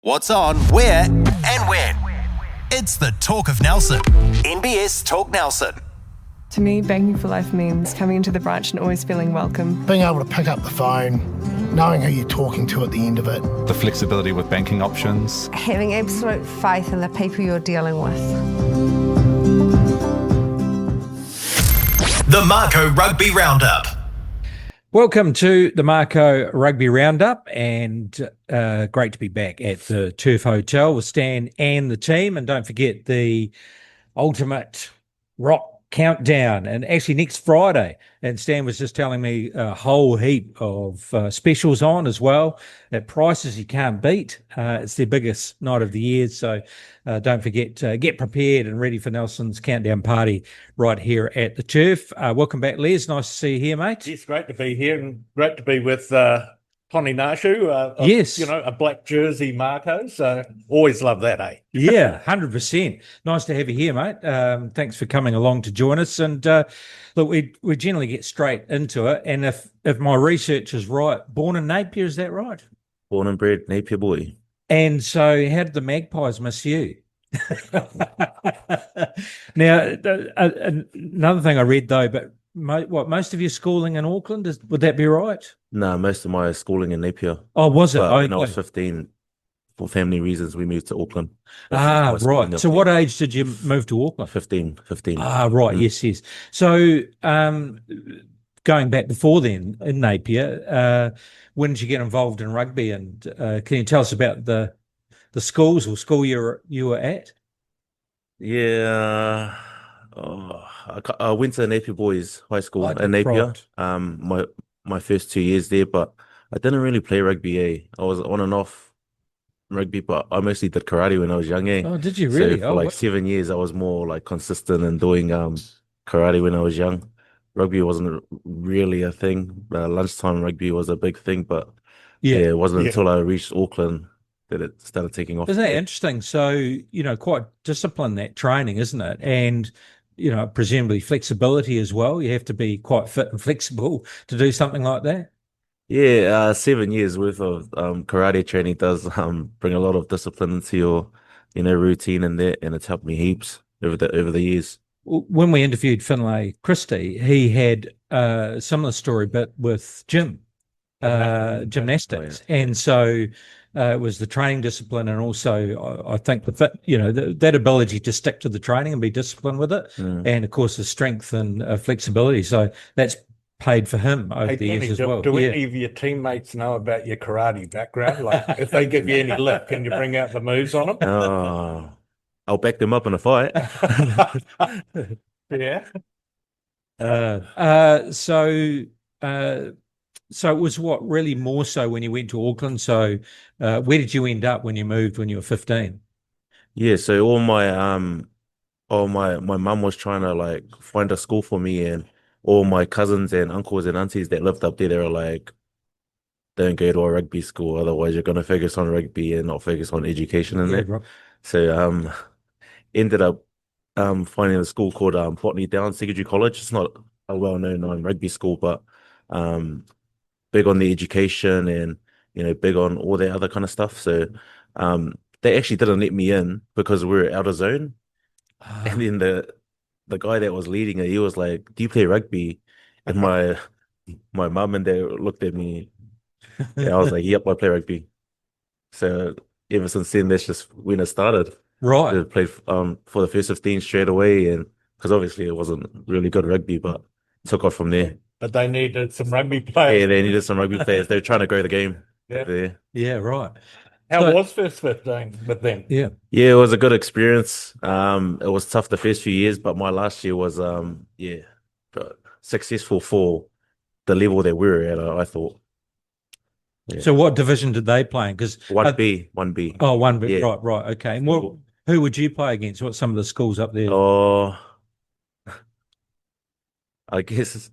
What's on, where, and when. It's the Talk of Nelson. NBS Talk Nelson. To me, banking for life means coming into the branch and always feeling welcome. Being able to pick up the phone, knowing who you're talking to at the end of it. The flexibility with banking options. Having absolute faith in the people you're dealing with. The Mako Rugby Roundup. Welcome to the Mako Rugby Roundup, and great to be back at the Turf Hotel with Stan and the team. And don't forget the ultimate rock countdown, and actually next Friday. And Stan was just telling me a whole heap of specials on as well at prices you can't beat. It's their biggest night of the year, so don't forget to get prepared and ready for Nelson's countdown party right here at the Turf. Welcome back, Les. Nice to see you here, mate. Yes, great to be here, and great to be with Ng Shiu. Yes. A black jersey Mako, so always love that, eh? Yeah, 100%. Nice to have you here, mate. Thanks for coming along to join us. And look, we generally get straight into it. And if my research is right, born in Napier, is that right? Born and bred Napier boy. And so how did the Magpies miss you? Now, another thing I read, though, but most of your schooling in Auckland, would that be right? No, most of my schooling in Napier. Oh, was it? When I was 15, for family reasons, we moved to Auckland. Right. So what age did you move to Auckland? 15. Right. Yes. So going back before then in Napier, when did you get involved in rugby? And can you tell us about the schools or school you were at? Yeah. I went to Napier Boys High School in Napier. Right. My first 2 years there, but I didn't really play rugby. I was on and off rugby, but I mostly did karate when I was young. Oh, did you really? So for 7 years, I was more like consistent in doing karate when I was young. Rugby wasn't really a thing. Lunchtime rugby was a big thing, but it wasn't until I reached Auckland that it started taking off. Isn't that interesting? So, quite disciplined, that training, isn't it? And presumably flexibility as well. You have to be quite fit and flexible to do something like that. Yeah, 7 years worth of karate training does bring a lot of discipline into your routine and that, and it's helped me heaps over the years. When we interviewed Finlay Christie, he had a similar story, but with gymnastics, and so it was the training discipline, and also I think the fit, that ability to stick to the training and be disciplined with it, and of course the strength and flexibility. So that's paid for him over the years as well. Do any of your teammates know about your karate background? Like, if they give you any lip, can you bring out the moves on them? Oh, I'll back them up in a fight. Yeah. So it was really more so when you went to Auckland. So where did you end up when you moved when you were 15? Yeah, so all my mum was trying to find a school for me, and all my cousins and uncles and aunties that lived up there, they were like, don't go to a rugby school, otherwise you're gonna focus on rugby and not focus on education and that. Right. So ended up finding a school called Botany Downs Secondary College. It's not a well-known rugby school, but big on the education and big on all that other kind of stuff. So they actually didn't let me in because we were out of zone. And then the guy that was leading it, he was like, do you play rugby? And my mum and dad looked at me, and I was like, yep, I play rugby. So ever since then, that's just when it started. Right. I played for the first 15 straight away, and because obviously it wasn't really good rugby, but took off from there. But they needed some rugby players. Yeah, they needed some rugby players. They were trying to grow the game. Yeah, right. How was first 15 with them? Yeah, it was a good experience. It was tough the first few years, but my last year was successful for the level that we were at, I thought. Yeah. So what division did they play in? Because 1B. Oh, 1B. Yeah. Right. Okay. And who would you play against? What's some of the schools up there? Oh, I guess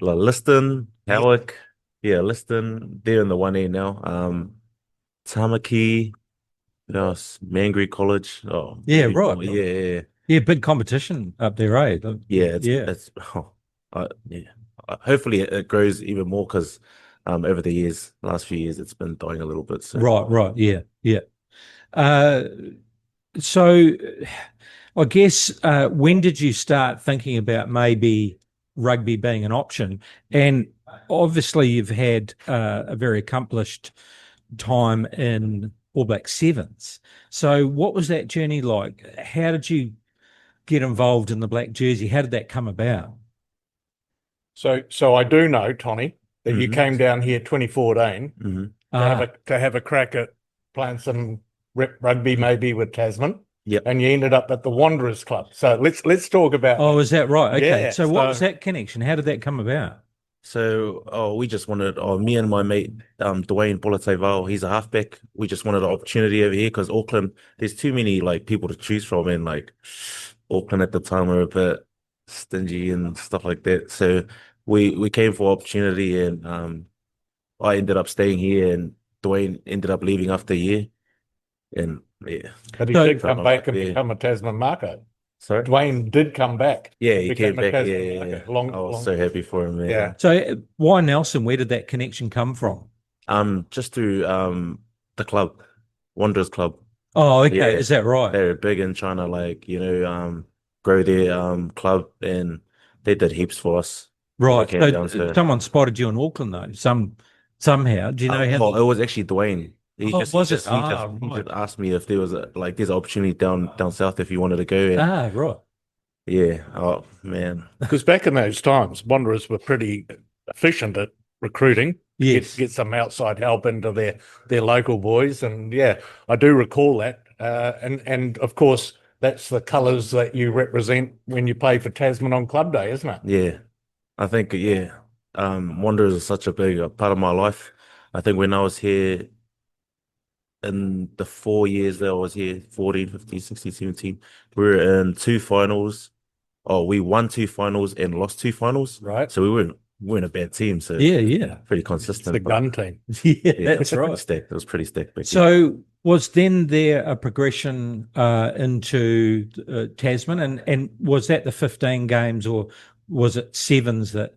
Liston, Howick. Yeah, Liston. They're in the 1A now. Tamaki, Mangere College. Oh, yeah, right. Yeah, big competition up there, eh? Hopefully it grows even more because over the last few years, it's been dying a little bit. So. Right. Yeah. Uh, so I guess when did you start thinking about maybe rugby being an option? And obviously you've had a very accomplished time in All Black Sevens. So what was that journey like? How did you get involved in the black jersey? How did that come about? So I do know, Tony, that you Mhm. came down here 2014 hmm to have a crack at playing some rep rugby, maybe with Tasman. Yep. And you ended up at the Wanderers Club. So let's talk about. Oh, is that right? Okay. Yeah, So what was that connection? How did that come about? So, we just wanted, me and my mate, Dwayne Bolatevao, he's a halfback. We just wanted an opportunity over here because Auckland, there's too many like people to choose from, and like Auckland at the time were a bit stingy and stuff like that. So we came for opportunity, and I ended up staying here, and Dwayne ended up leaving after a year, and yeah. But he So- did come back and Yeah. become a Tasman Mako. Sorry. Dwayne did come back. Yeah, he became came a back. Tasman Yeah, Mako. yeah. Long- I was long- so happy for him. Yeah. So why Nelson? Where did that connection come from? Just through the club, Wanderers Club. Oh, okay. Yeah. Is that right? They're big in trying to grow their club, and they did heaps for us. Right. came So down to- someone spotted you in Auckland though. Somehow. Do you know how? Well, it was actually Dwayne. He Oh, just, was he it? just, he just, he Right. just asked me if there was there's an opportunity down south if you wanted to go. And Right. yeah. Oh man. Because back in those times, Wanderers were pretty efficient at recruiting. Yes. Get some outside help into their local boys, and yeah, I do recall that. And of course, that's the colours that you represent when you play for Tasman on Club Day, isn't it? Yeah. I think Wanderers is such a big part of my life. I think when I was here in the 4 years that I was here, 14, 15, 16, 17, we were in two finals. Oh, we won two finals and lost two finals. Right. So we weren't a bad team. So Yeah. pretty It's consistent. the but gun team. Yeah. yeah, That's pretty right. stacked. It was pretty stacked. back then. So was then there a progression into Tasman, and was that the 15 games, or was it sevens that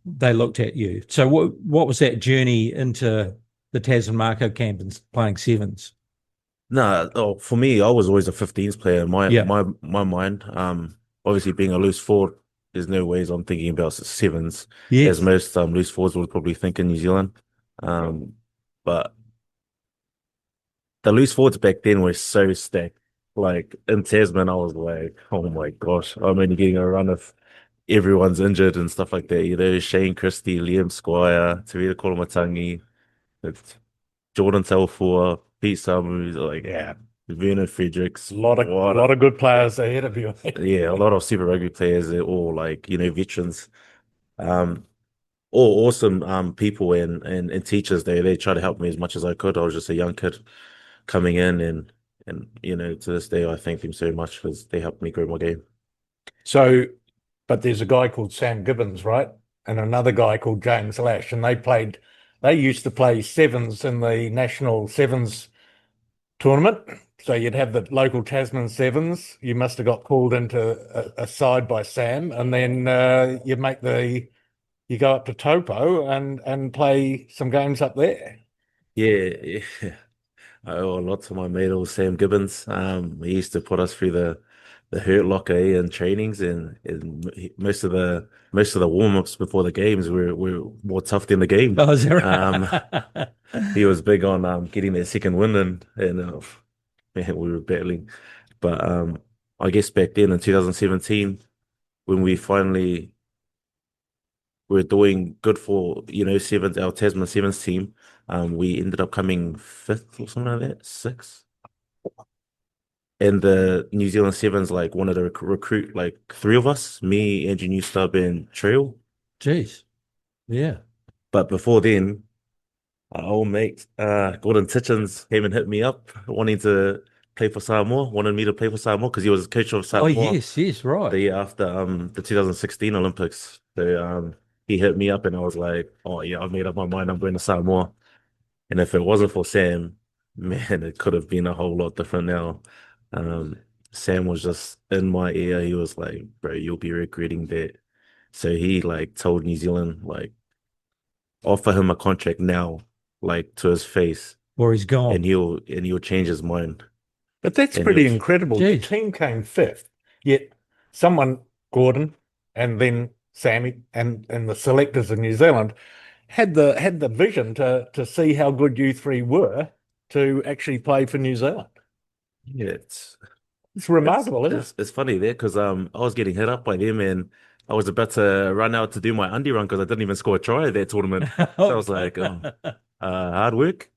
they looked at you? So what was that journey into the Tasman Mako camp and playing sevens? No, for me, I was always a 15s player in Yeah. my mind. Obviously being a loose forward, there's no ways I'm thinking about sevens Yes. as most loose forwards would probably think in New Zealand. But the loose forwards back then were so stacked. Like in Tasman, I was like, oh my gosh, I'm only getting a run if everyone's injured and stuff like that. You know, Shane Christie, Liam Squire, Tawira Kolomatangi, it's Jordan Telfua, Pete Samu, like, yeah, Vernon Fredericks. A lot of good players ahead of you. Yeah, a lot of Super Rugby players. They're all like, veterans. All awesome people and teachers. They try to help me as much as I could. I was just a young kid coming in, and to this day I thank them so much because they helped me grow my game. So, but there's a guy called Sam Gibbons, right? And another guy called James Lash, and they used to play sevens in the national sevens tournament. So you'd have the local Tasman sevens. You must have got called into a side by Sam, and then you go up to Taupo and play some games up there. Yeah. I owe a lot to my mate, old Sam Gibbons. He used to put us through the hurt locker in trainings, and most of the warm-ups before the games were more tough than the game. Oh, is that right? He was big on getting that second win, and man, we were battling. But I guess back then in 2017, when we finally were doing good for sevens, our Tasman sevens team, we ended up coming fifth or something like that, sixth. And the New Zealand Sevens wanted to recruit three of us, me, Andrew Newstub, and Trail. Jeez. Yeah. But before then, our old mate, Gordon Titchens, came and hit me up, wanting to play for Samoa, wanted me to play for Samoa because he was coach of Samoa. Oh, yes, right. The year after the 2016 Olympics. So he hit me up, and I was like, oh yeah, I've made up my mind, I'm going to Samoa. And if it wasn't for Sam, man, it could have been a whole lot different now. Sam was just in my ear. He was like, bro, you'll be regretting that. So he told New Zealand, offer him a contract now, to his face. or he's gone. and he'll change his mind. But that's And pretty he'll- incredible. The Jeez. team came fifth, yet someone, Gordon, and then Sammy, and the selectors in New Zealand had the vision to see how good you three were to actually play for New Zealand. Yeah, It's remarkable, isn't it? it's funny there because I was getting hit up by them and I was about to run out to do my undie run because I didn't even score a try at that tournament. So I was like, hard work.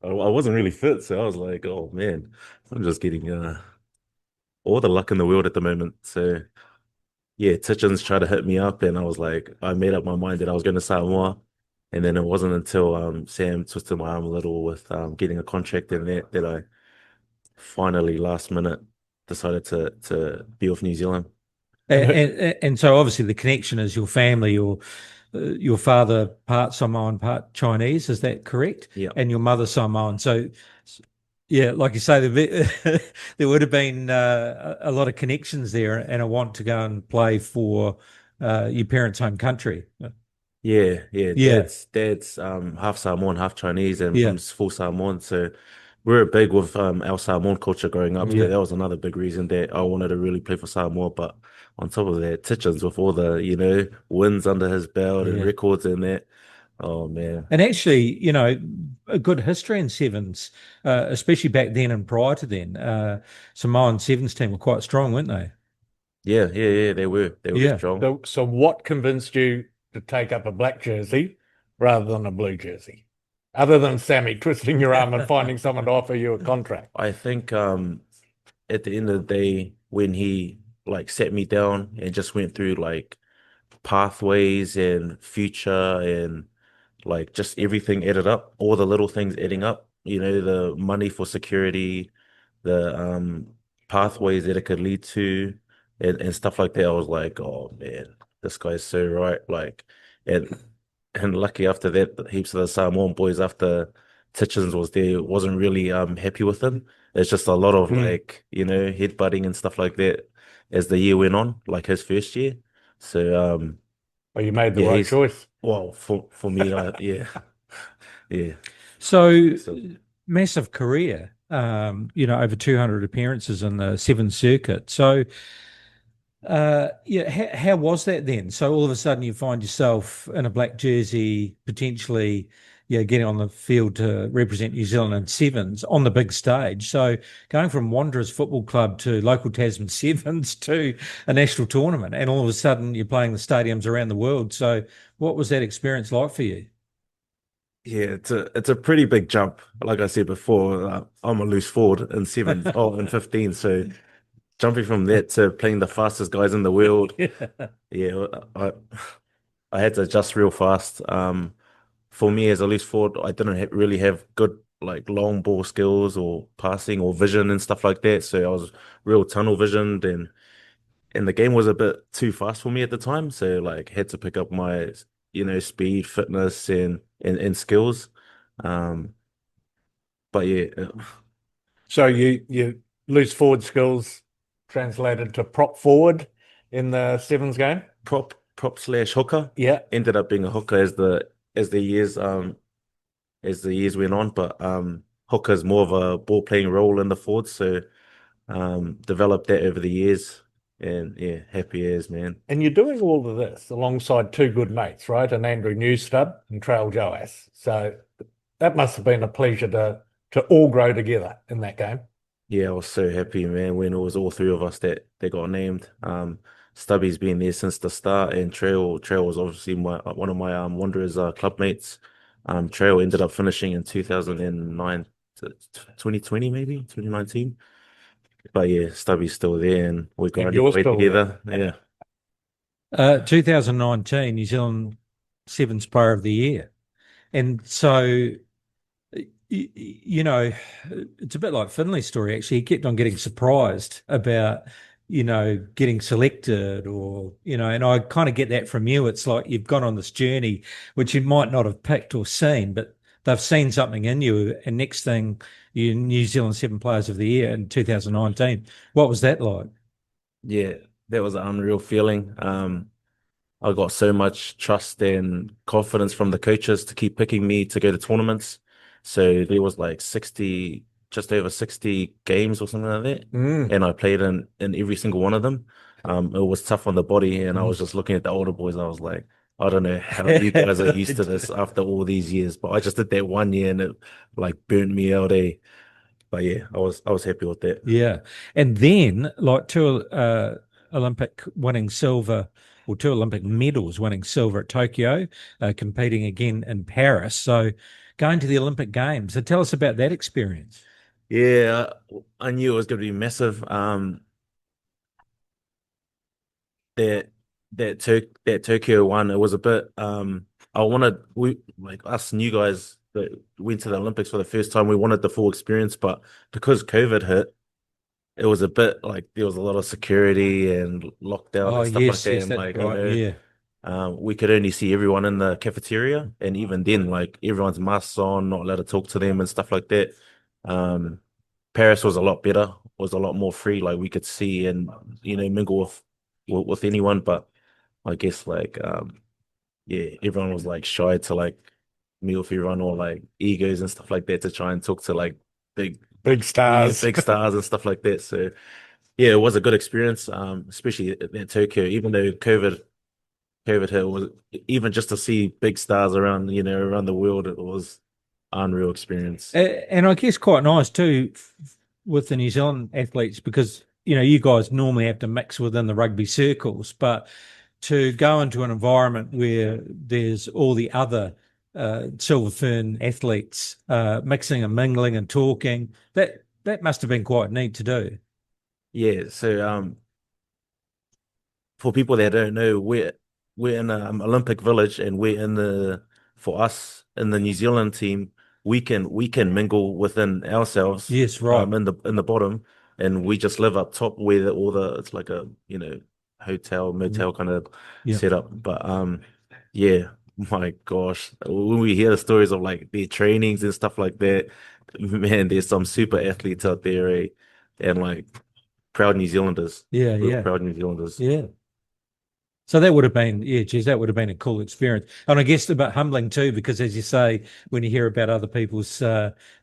I wasn't really fit, so I was like, oh man, I'm just getting all the luck in the world at the moment. So yeah, Titchens tried to hit me up, and I was like, I made up my mind that I was going to Samoa, and then it wasn't until Sam twisted my arm a little with getting a contract in that I finally last minute decided to be with New Zealand. And so obviously the connection is your family, or your father part Samoan, part Chinese. Is that correct? Yeah. And your mother Samoan. So yeah, like you say, there would have been a lot of connections there, and a want to go and play for your parents' home country. Yeah. Yeah. Dad's half Samoan, half Chinese, and Yeah. I'm full Samoan. So we're big with our Samoan culture growing up. So Yeah. that was another big reason that I wanted to really play for Samoa. But on top of that, Titchens with all the wins under his belt and Yeah. records and that. Oh man. And actually, a good history in sevens, especially back then and prior to then. Samoan sevens team were quite strong, weren't they? Yeah, they were Yeah. strong. So what convinced you to take up a black jersey rather than a blue jersey? Other than Sammy twisting your arm and finding someone to offer you a contract. I think at the end of the day, when he like sat me down and just went through like pathways and future and like just everything added up, all the little things adding up, the money for security, the pathways that it could lead to and stuff like that. I was like, oh man, this guy's so right. Like and lucky after that, heaps of the Samoan boys after Titchens was there wasn't really happy with him. It's just a lot of like, headbutting and stuff like that as the year went on, like his first year. So Well, you made the yeah, right choice. well, for me, yeah. Yeah. So So massive career, over 200 appearances in the Seven Circuit. So, how was that then? So all of a sudden you find yourself in a black jersey, potentially, getting on the field to represent New Zealand in sevens on the big stage. So going from Wanderers Football Club to local Tasman Sevens to a national tournament, and all of a sudden you're playing the stadiums around the world. So what was that experience like for you? yeah, it's a pretty big jump. Like I said before, I'm a loose forward in seven, in 15. So jumping from that to playing the fastest guys in the world, yeah, I had to adjust real fast. For me as a loose forward, I didn't really have good like long ball skills or passing or vision and stuff like that. So I was real tunnel visioned and the game was a bit too fast for me at the time. So like had to pick up my speed, fitness and skills. But yeah, So you loose forward skills translated to prop forward in the sevens game? prop slash hooker. Yeah. Ended up being a hooker as the years went on, but hooker is more of a ball playing role in the forward, so developed that over the years, and yeah, happy as man. And you're doing all of this alongside two good mates, right? And Andrew Newstub and Trail Joas. So that must have been a pleasure to all grow together in that game. Yeah, I was so happy, man, when it was all three of us that got named. Stubby's been there since the start, and Trail was obviously one of my Wanderers club mates. Trail ended up finishing in 2009 to 2020, maybe 2019. But yeah, Stubby's still there, and we're grinding you're away still together. there. Yeah. 2019 New Zealand Sevens Player of the Year. And so, it's a bit like Finley's story, actually. He kept on getting surprised about, getting selected and I kind of get that from you. It's like you've gone on this journey, which you might not have picked or seen, but they've seen something in you. And next thing, you're New Zealand Seven Players of the Year in 2019. What was that like? Yeah, that was an unreal feeling. I got so much trust and confidence from the coaches to keep picking me to go to tournaments. So there was like 60, just over 60 games or something like that. And I played in every single one of them. It was tough on the body, and I was just looking at the older boys. I was like, I don't know how you guys are used to this after all these years, but I just did that 1 year and it like burnt me out. But yeah, I was happy with that. Yeah. And then like Olympic winning silver, or 2 Olympic medals winning silver at Tokyo, competing again in Paris. So going to the Olympic Games. So tell us about that experience. Yeah, I knew it was going to be massive. That that Tokyo one, it was a bit. I wanted we like us new guys that went to the Olympics for the first time. We wanted the full experience, but because COVID hit, it was a bit like there was a lot of security and lockdown Oh, and stuff like yes, that. yes, And that's like, right. Yeah. we could only see everyone in the cafeteria, and even then, like everyone's masks on, not allowed to talk to them and stuff like that. Um, Paris was a lot better, was a lot more free. Like we could see and mingle with anyone, but I guess like yeah, everyone was like shy to like meet with everyone, or like egos and stuff like that to try and talk to like big Big stars. big stars and stuff like that. So yeah, it was a good experience, especially at Tokyo. Even though COVID hit, was even just to see big stars around around the world, it was unreal experience. And I guess quite nice too with the New Zealand athletes, because you guys normally have to mix within the rugby circles, but to go into an environment where there's all the other silver fern athletes mixing and mingling and talking, that must have been quite neat to do. Yeah, so for people that don't know, we're in Olympic Village, and we're for us in the New Zealand team, we can mingle within ourselves. Yes, right. In the bottom, and we just live up top where it's like a hotel motel kind of Yeah. setup. But yeah, my gosh, when we hear the stories of like their trainings and stuff like that, man, there's some super athletes out there, eh? And like proud New Zealanders. Yeah, Real yeah. proud New Zealanders. Yeah. So that would have been, yeah, geez, that would have been a cool experience. And I guess a bit humbling too, because as you say, when you hear about other people's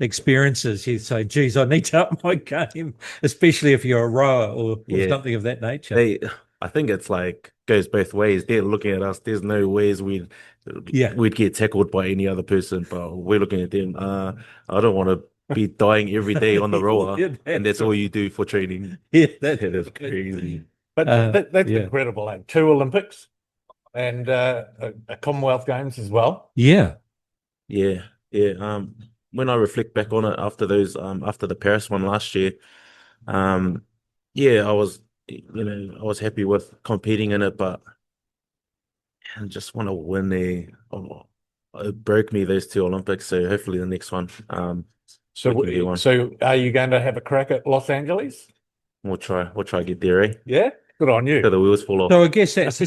experiences, you say, geez, I need to up my game, especially if you're a rower or Yeah. something of that nature. I think it's like goes both ways. They're looking at us. There's no ways we'd get tackled by any other person, but we're looking at them. I don't want to be dying every day on the roller, Yeah, and that's all you do for training. Yeah, That is crazy. But that's yeah. incredible. Like 2 Olympics and a Commonwealth Games as well. Yeah. Yeah, yeah. When I reflect back on it after after the Paris one last year, yeah, I was happy with competing in it, but I just want to win it broke me those 2 Olympics, so hopefully the next one. So, we can do one. so are you going to have a crack at Los Angeles? We'll try to get there, eh? Yeah, good on you. So the wheels fall off. So I guess that's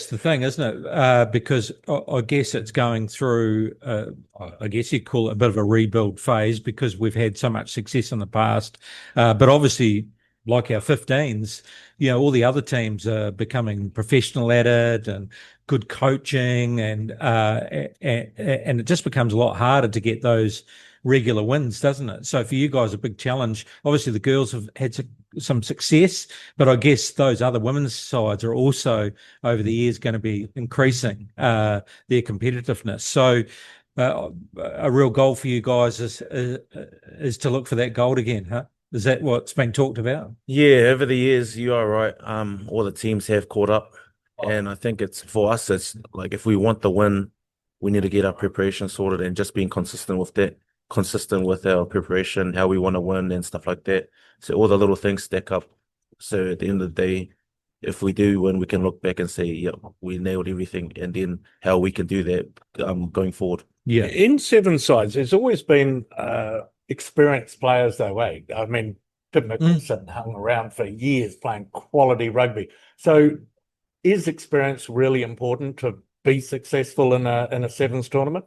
the thing, isn't it? Because I guess it's going through, I guess you'd call it a bit of a rebuild phase, because we've had so much success in the past. But obviously, like our 15s, all the other teams are becoming professional at it, and good coaching, and it just becomes a lot harder to get those regular wins, doesn't it? So for you guys, a big challenge. Obviously, the girls have had some success, but I guess those other women's sides are also over the years going to be increasing their competitiveness. So a real goal for you guys is to look for that gold again, huh? Is that what's been talked about? Yeah, over the years, you are right. All the teams have caught up, and I think for us, it's like if we want the win, we need to get our preparation sorted and just being consistent with that, consistent with our preparation, how we want to win and stuff like that. So all the little things stack up. So at the end of the day, if we do win, we can look back and say, yeah, we nailed everything, and then how we can do that going forward. Yeah. In seven sides, there's always been experienced players though, eh? I mean, Tim Nicholson hung around for years playing quality rugby. So is experience really important to be successful in a sevens tournament?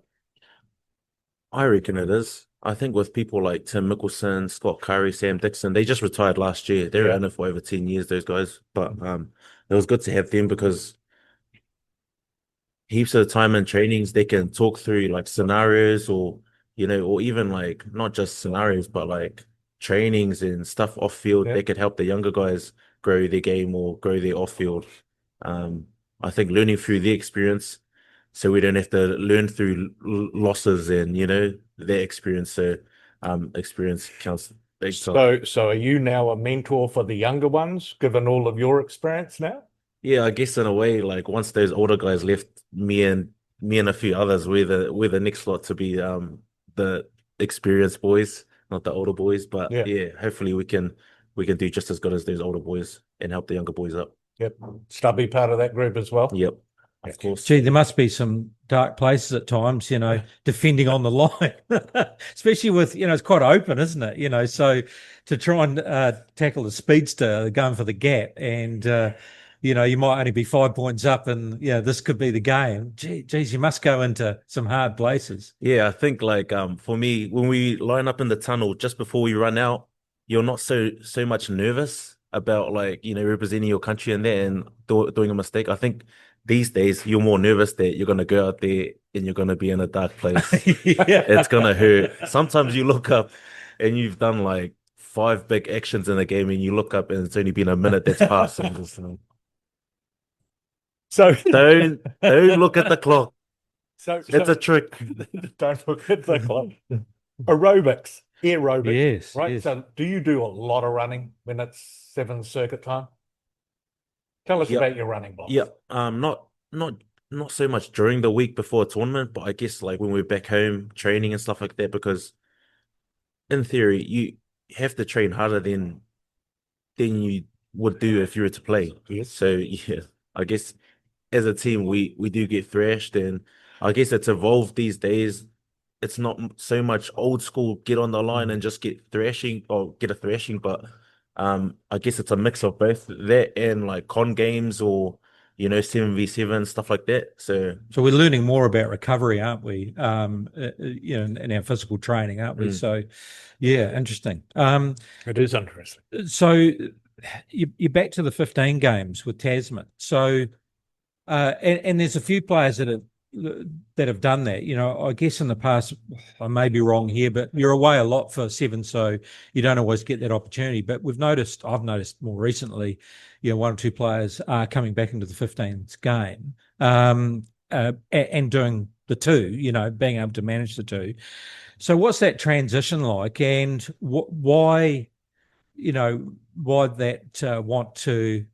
I reckon it is. I think with people like Tim Mickelson, Scott Curry, Sam Dixon, they just retired last year. They were in it for over 10 years, those guys. But it was good to have them, because heaps of the time in trainings, they can talk through like scenarios or or even like not just scenarios, but like trainings and stuff off field, Yeah. they could help the younger guys grow their game or grow their off field. Um, I think learning through the experience, so we don't have to learn through losses and their experience. So experience counts big time. So are you now a mentor for the younger ones, given all of your experience now? Yeah, I guess in a way, like once those older guys left, me and a few others, we're the next lot to be the experienced boys, not the older boys. But Yeah. yeah, hopefully we can do just as good as those older boys and help the younger boys up. Yep. Stubby part of that group as well. Yep, of course. Gee, there must be some dark places at times, defending on the line, especially with, it's quite open, isn't it? So to try and tackle the speedster going for the gap and, you might only be 5 points up and, this could be the game. Geez, you must go into some hard places. Yeah, I think like for me, when we line up in the tunnel just before we run out, you're not so much nervous about like representing your country in there and doing a mistake. I think these days you're more nervous that you're gonna go out there and you're gonna be in a dark place. Yeah. It's gonna hurt. Sometimes you look up and you've done like 5 big actions in the game and you look up and it's only been a minute that's passed. And just, So don't look at the clock. It's a trick. Don't look at the clock. Aerobics, aerobics. Yes. Right. Yes. So do you do a lot of running when it's 7th circuit time? Tell us Yep. about your running blocks. Yeah, not so much during the week before a tournament, but I guess like when we're back home training and stuff like that, because in theory you have to train harder than you would do if you were to play. Yes. So yeah, I guess as a team we do get thrashed, and I guess it's evolved these days. It's not so much old school get on the line and just get a thrashing, but I guess it's a mix of both that and like con games or 7v7 stuff like that. So we're learning more about recovery, aren't we? In our physical training, aren't we? So, yeah, interesting. It is interesting. So you're back to the 15 games with Tasman. So, and there's a few players that have done that. I guess in the past, I may be wrong here, but you're away a lot for 7, so you don't always get that opportunity. But I've noticed more recently, 1 or 2 players are coming back into the 15s game and doing the 2, being able to manage the 2. So what's that transition like, and why that want to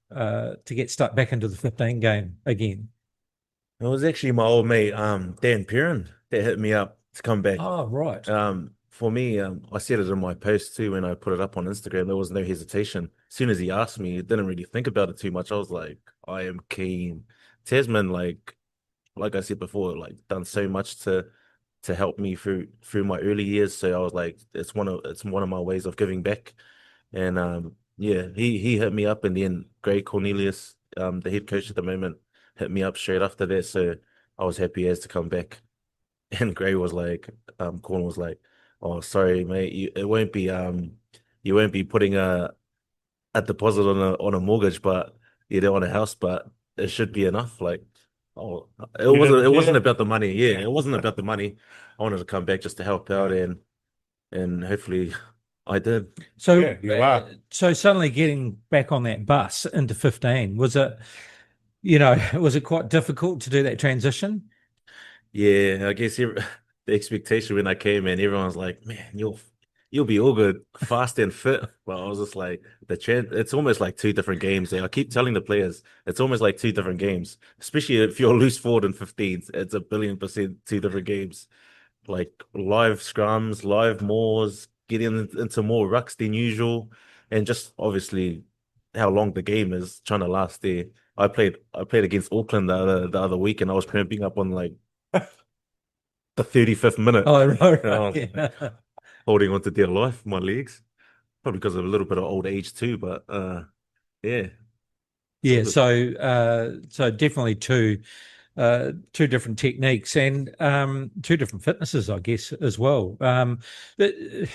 get stuck back into the 15 game again? it was actually my old mate, Dan Perrin, that hit me up to come back. Oh, right. For me, I said it in my post too when I put it up on Instagram. There was no hesitation. As soon as he asked me, I didn't really think about it too much. I was like, I am keen. Tasman, like I said before, like done so much to help me through my early years. So I was like, it's one of my ways of giving back. And yeah, he hit me up, and then Gray Cornelius, the head coach at the moment, hit me up straight after that. So I was happy as to come back. And Gray was like, Corn was like, "Oh, sorry, mate, you won't be putting a deposit on a mortgage, but on a house, but it should be enough." Like, oh, it wasn't about the money. Yeah, it wasn't about the money. I wanted to come back just to help out, and hopefully I did. So Yeah, you are. So suddenly getting back on that bus into 15, was it quite difficult to do that transition? Yeah, I guess the expectation when I came in, everyone's like, "Man, you'll be all good, fast and fit." But I was just like, it's almost like 2 different games. And I keep telling the players, it's almost like 2 different games, especially if you're loose forward in 15s. It's 1,000,000,000% 2 different games. Like live scrums, live mauls, getting into more rucks than usual, and just obviously how long the game is trying to last there. I played against Auckland the other week, and I was cramping up on like the 35th minute. Oh, right. And I was Yeah. holding on to dear life, my legs, probably because of a little bit of old age too. But yeah, Yeah, so definitely 2 different techniques and 2 different fitnesses, I guess, as well. Is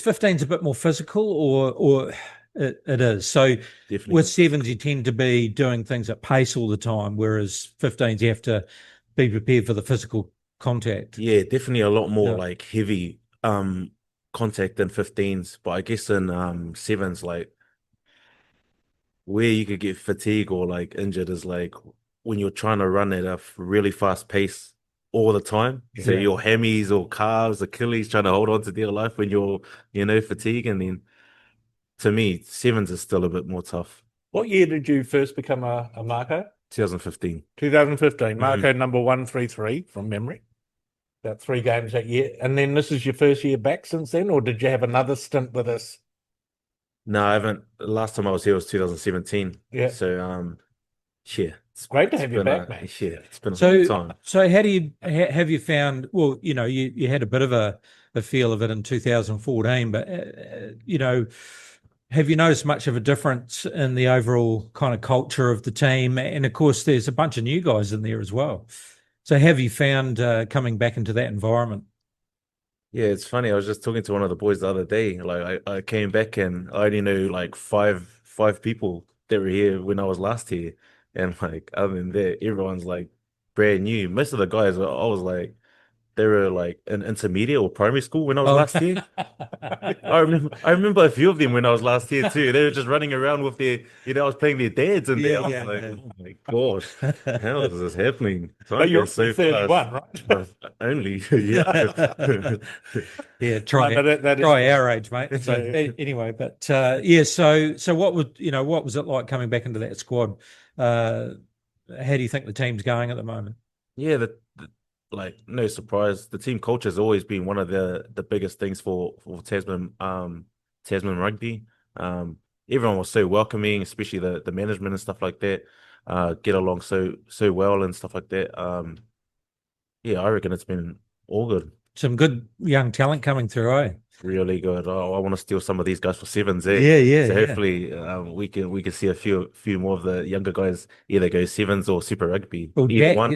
15s a bit more physical, or it is? So definitely. with 7s, you tend to be doing things at pace all the time, whereas 15s, you have to be prepared for the physical contact. Yeah, definitely a lot more Yeah. like heavy contact than 15s. But I guess in sevens, like where you could get fatigue or like injured is like when you're trying to run at a really fast pace all the time. So Yeah. your hammies or calves, Achilles trying to hold on to dear life when you're, fatigued. And then to me, sevens is still a bit more tough. What year did you first become a Mako? 2015. 2015. Mako number 133 from memory. About 3 games that year. And then this is your first year back since then, or did you have another stint with us? No, I haven't. The last time I was here was 2017. Yeah. So yeah. It's great to have you been back, a, mate. Yeah, it's been a long So, time. so how do you have you found? Well, you had a bit of a feel of it in 2014, but have you noticed much of a difference in the overall kind of culture of the team? And of course, there's a bunch of new guys in there as well. So, have you found coming back into that environment? Yeah, it's funny. I was just talking to one of the boys the other day. Like I came back and I only knew like five people that were here when I was last here. And like other than that, everyone's like brand new. Most of the guys I was like they were like in intermediate or primary school when I was last here. I remember a few of them when I was last here too. They were just running around with their, I was playing their dads and Yeah, I was yeah, like, yeah. oh my gosh, how is this happening? But you're so 31, fast. right? Only, yeah. Yeah, try No, but that is try right. our age, mate. So anyway, but yeah, so what was it like coming back into that squad? How do you think the team's going at the moment? Yeah, like no surprise, the team culture has always been one of the biggest things for Tasman rugby. Everyone was so welcoming, especially the management and stuff like that. Get along so well and stuff like that. Yeah, I reckon it's been all good. Some good young talent coming through, eh? Really good. I want to steal some of these guys for sevens, eh? Yeah, yeah, So yeah. hopefully, we can see a few more of the younger guys either go sevens or Super Rugby. Well, Either one.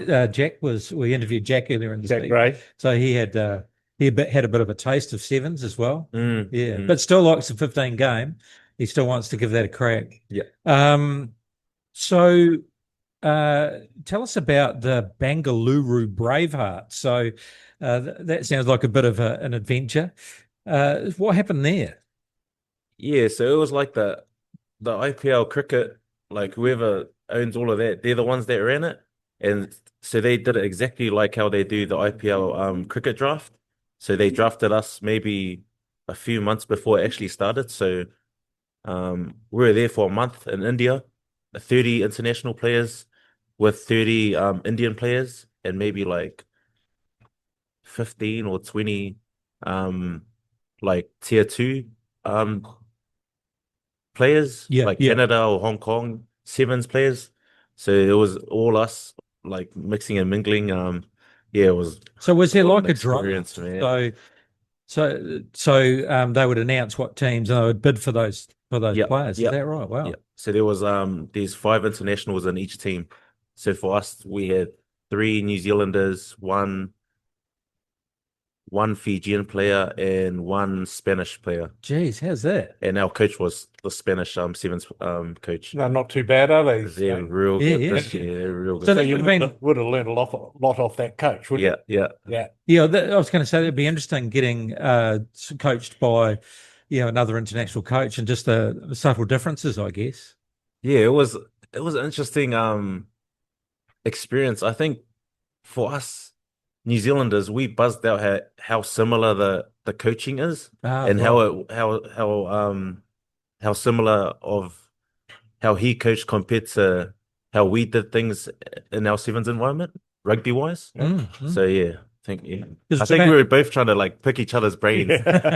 we interviewed Jack earlier in the Jack week, Gray. so he had had a bit of a taste of sevens as well. Yeah, Mm. but still likes the 15 game. He still wants to give that a crack. Yeah. So tell us about the Bengaluru Bravehearts. So that sounds like a bit of an adventure. What happened there? Yeah, so it was like the IPL cricket, like whoever owns all of that, they're the ones that ran it. And so they did it exactly like how they do the IPL cricket draft. So they drafted us maybe a few months before it actually started. So we were there for a month in India, 30 international players with 30 Indian players and maybe like 15 or 20 like tier 2 players, like Canada or Hong Kong sevens players. So it was all us like mixing and mingling. Yeah, it was. So was there like an a draft? experience, man. So they would announce what teams and they would bid for those Yep, players. yep, Is that right? Wow. Yeah. So there was there's 5 internationals in each team. So for us, we had 3 New Zealanders, one Fijian player, and 1 Spanish player. Geez, how's that? And our coach was the Spanish sevens coach. No, not too bad, are they? They're real good this year. They're real good. So So that you would have been would have learned a lot off that coach, wouldn't Yeah. you? Yeah, I was going to say that'd be interesting getting coached by, another international coach and just the subtle differences, I guess. Yeah, it was an interesting experience. I think for us New Zealanders, we buzzed out how similar the coaching is and right. how similar of how he coached compared to how we did things in our sevens environment, rugby wise. So yeah, I think we were both trying to like pick each other's brains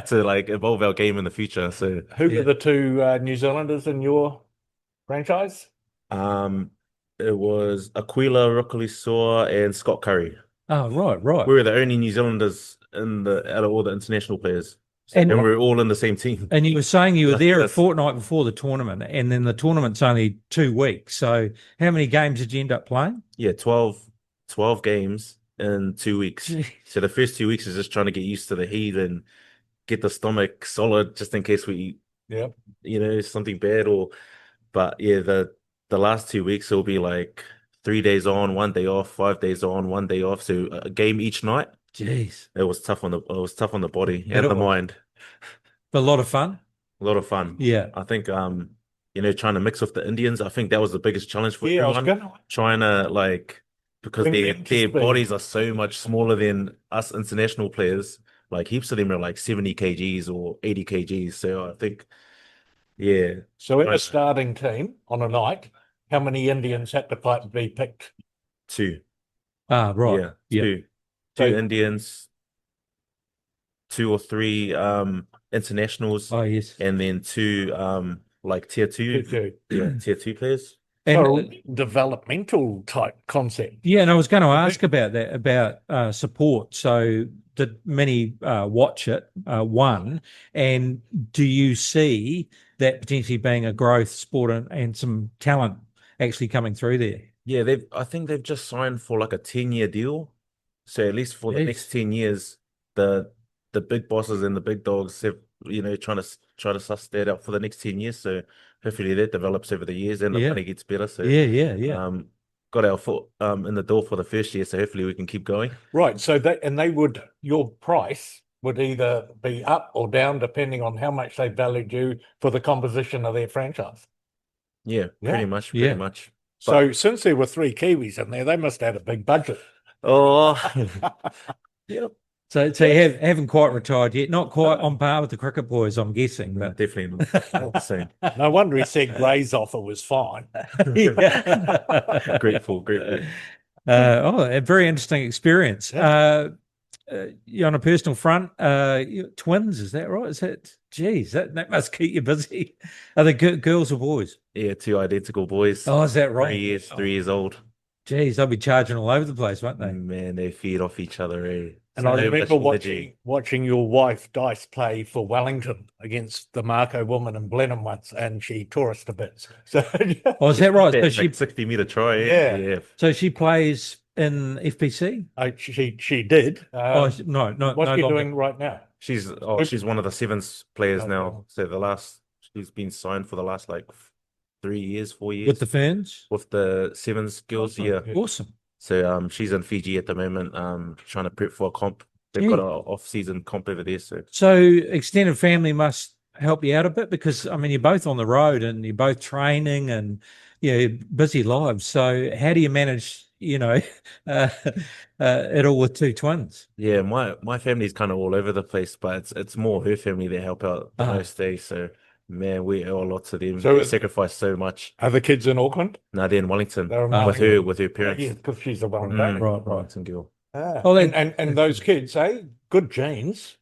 to like evolve our game in the future. So Who were the 2 New Zealanders in your franchise? it was Aquila Rokulisoa and Scott Curry. Oh, right. We were the only New Zealanders out of all the international players. And we were all in the same team. And you were saying you were there a fortnight before the tournament, and then the tournament's only 2 weeks. So how many games did you end up playing? Yeah, 12 games in 2 weeks. Jeez. So the first 2 weeks is just trying to get used to the heat and get the stomach solid just in case we eat, something bad. But yeah, the last 2 weeks will be like 3 days on, 1 day off, 5 days on, 1 day off. So a game each night. Jeez. It was tough on the body Yeah, and it the was. mind. A lot of fun. A lot of fun. Yeah. I think trying to mix with the Indians, I think that was the biggest challenge for Yeah, I was everyone. gonna Trying to because bring their them to their speed. bodies are so much smaller than us international players. Like heaps of them are like 70 kgs or 80 kgs. So I think, yeah, So in a Right. starting team on a night, how many Indians had to be picked? two. Ah, right. Yeah, Yeah. two So- Indians, 2 or 3 internationals, Oh, yes. and then two like tier two, tier 2 players. And So developmental type concept. yeah, and I was going to ask about that, about support. So did many watch it, one, and do you see that potentially being a growth sport and some talent actually coming through there? Yeah, I think they've just signed for like a 10-year deal. So at least for the Jeez. next 10 years, the big bosses and the big dogs have, trying to suss that out for the next 10 years. So hopefully that develops over the years and the Yeah. money gets better. So Yeah. got our foot in the door for the first year, so hopefully we can keep going. Right. So your price would either be up or down depending on how much they valued you for the composition of their franchise. Yeah, Yeah. pretty much. So since there were 3 Kiwis in there, they must have had a big budget. Oh, yep. So you haven't quite retired yet, not quite on par with the cricket boys, I'm guessing. But Definitely not the same. No wonder he said Gray's offer was fine. yeah. Grateful. A very interesting experience. On a personal front, twins, is that right? Geez, that must keep you busy. Are they girls or boys? Yeah, 2 identical boys. Oh, is that right? 3 years old. Geez, they'll be charging all over the place, won't they? Man, they feed off each other. And I remember watching your wife Dice play for Wellington against the Mako woman in Blenheim once, and she tore us to bits. So Oh, is that right? So That, she, like 60-meter try. Yeah. so she plays in FPC? she did. No. What's no she longer. doing right now? She's one of the sevens players now. So she's been signed for the last 3 years, 4 years With the Ferns? with the sevens girls. Yeah. Awesome. So she's in Fiji at the moment, trying to prep for a comp. They've got an off-season comp over there. So extended family must help you out a bit because, I mean, you're both on the road and you're both training and, busy lives. So how do you manage, it all with 2 twins? Yeah, my family's kind of all over the place, but it's more her family that help out the most days. So man, we owe a lot to them. So they sacrifice so much. Are the kids in Auckland? No, they're in Wellington They're in with her parents. Yeah, because she's a Wellington. Right. Wellington girl. Oh, And those kids, good genes.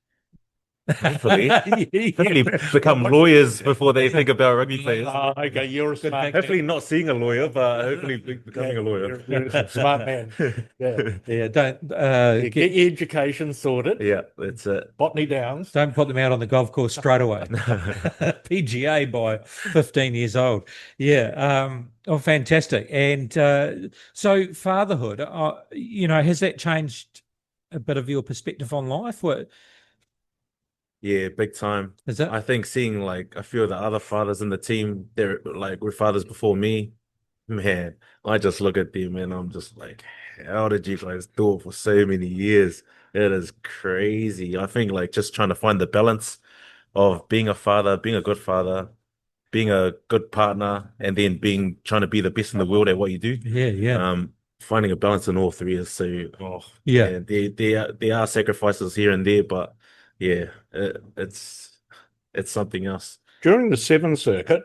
Hopefully become lawyers before they think about rugby players. Okay, you're a smart Hopefully not seeing a lawyer, but hopefully becoming a lawyer. You're a smart man. Yeah. Don't Get your education sorted. Yeah, that's it. Botany Downs. don't put them out on the golf course straight away. PGA by 15 years old. Yeah. Fantastic. And so fatherhood, has that changed a bit of your perspective on life? What Yeah, big time. is that? I think seeing a few of the other fathers in the team, were fathers before me. Man, I just look at them and I'm just like, how did you guys do it for so many years? It is crazy. I think just trying to find the balance of being a father, being a good father, being a good partner, and then trying to be the best in the world at what you do. Yeah. Finding a balance in all three is so. Yeah. There are sacrifices here and there, but yeah, it's something else. During the Seven Circuit,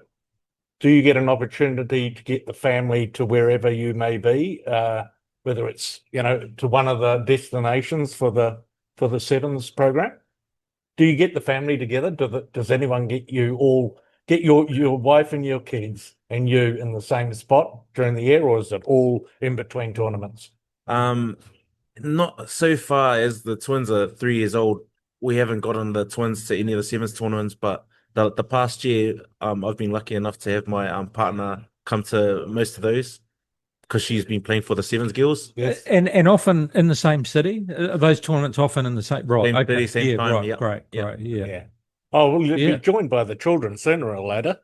do you get an opportunity to get the family to wherever you may be, whether it's to one of the destinations for the Sevens program? Do you get the family together? Does anyone get your wife and your kids and you in the same spot during the year, or is it all in between tournaments? Not so far as the twins are 3 years old. We haven't gotten the twins to any of the sevens tournaments, but the past year, I've been lucky enough to have my partner come to most of those because she's been playing for the sevens girls. Yes. And often in the same city. Are those tournaments often in the same right? Same time. Right. Yeah. Great. Yeah. Right. Yeah. Oh, well, you'll Yeah. be joined by the children sooner or later.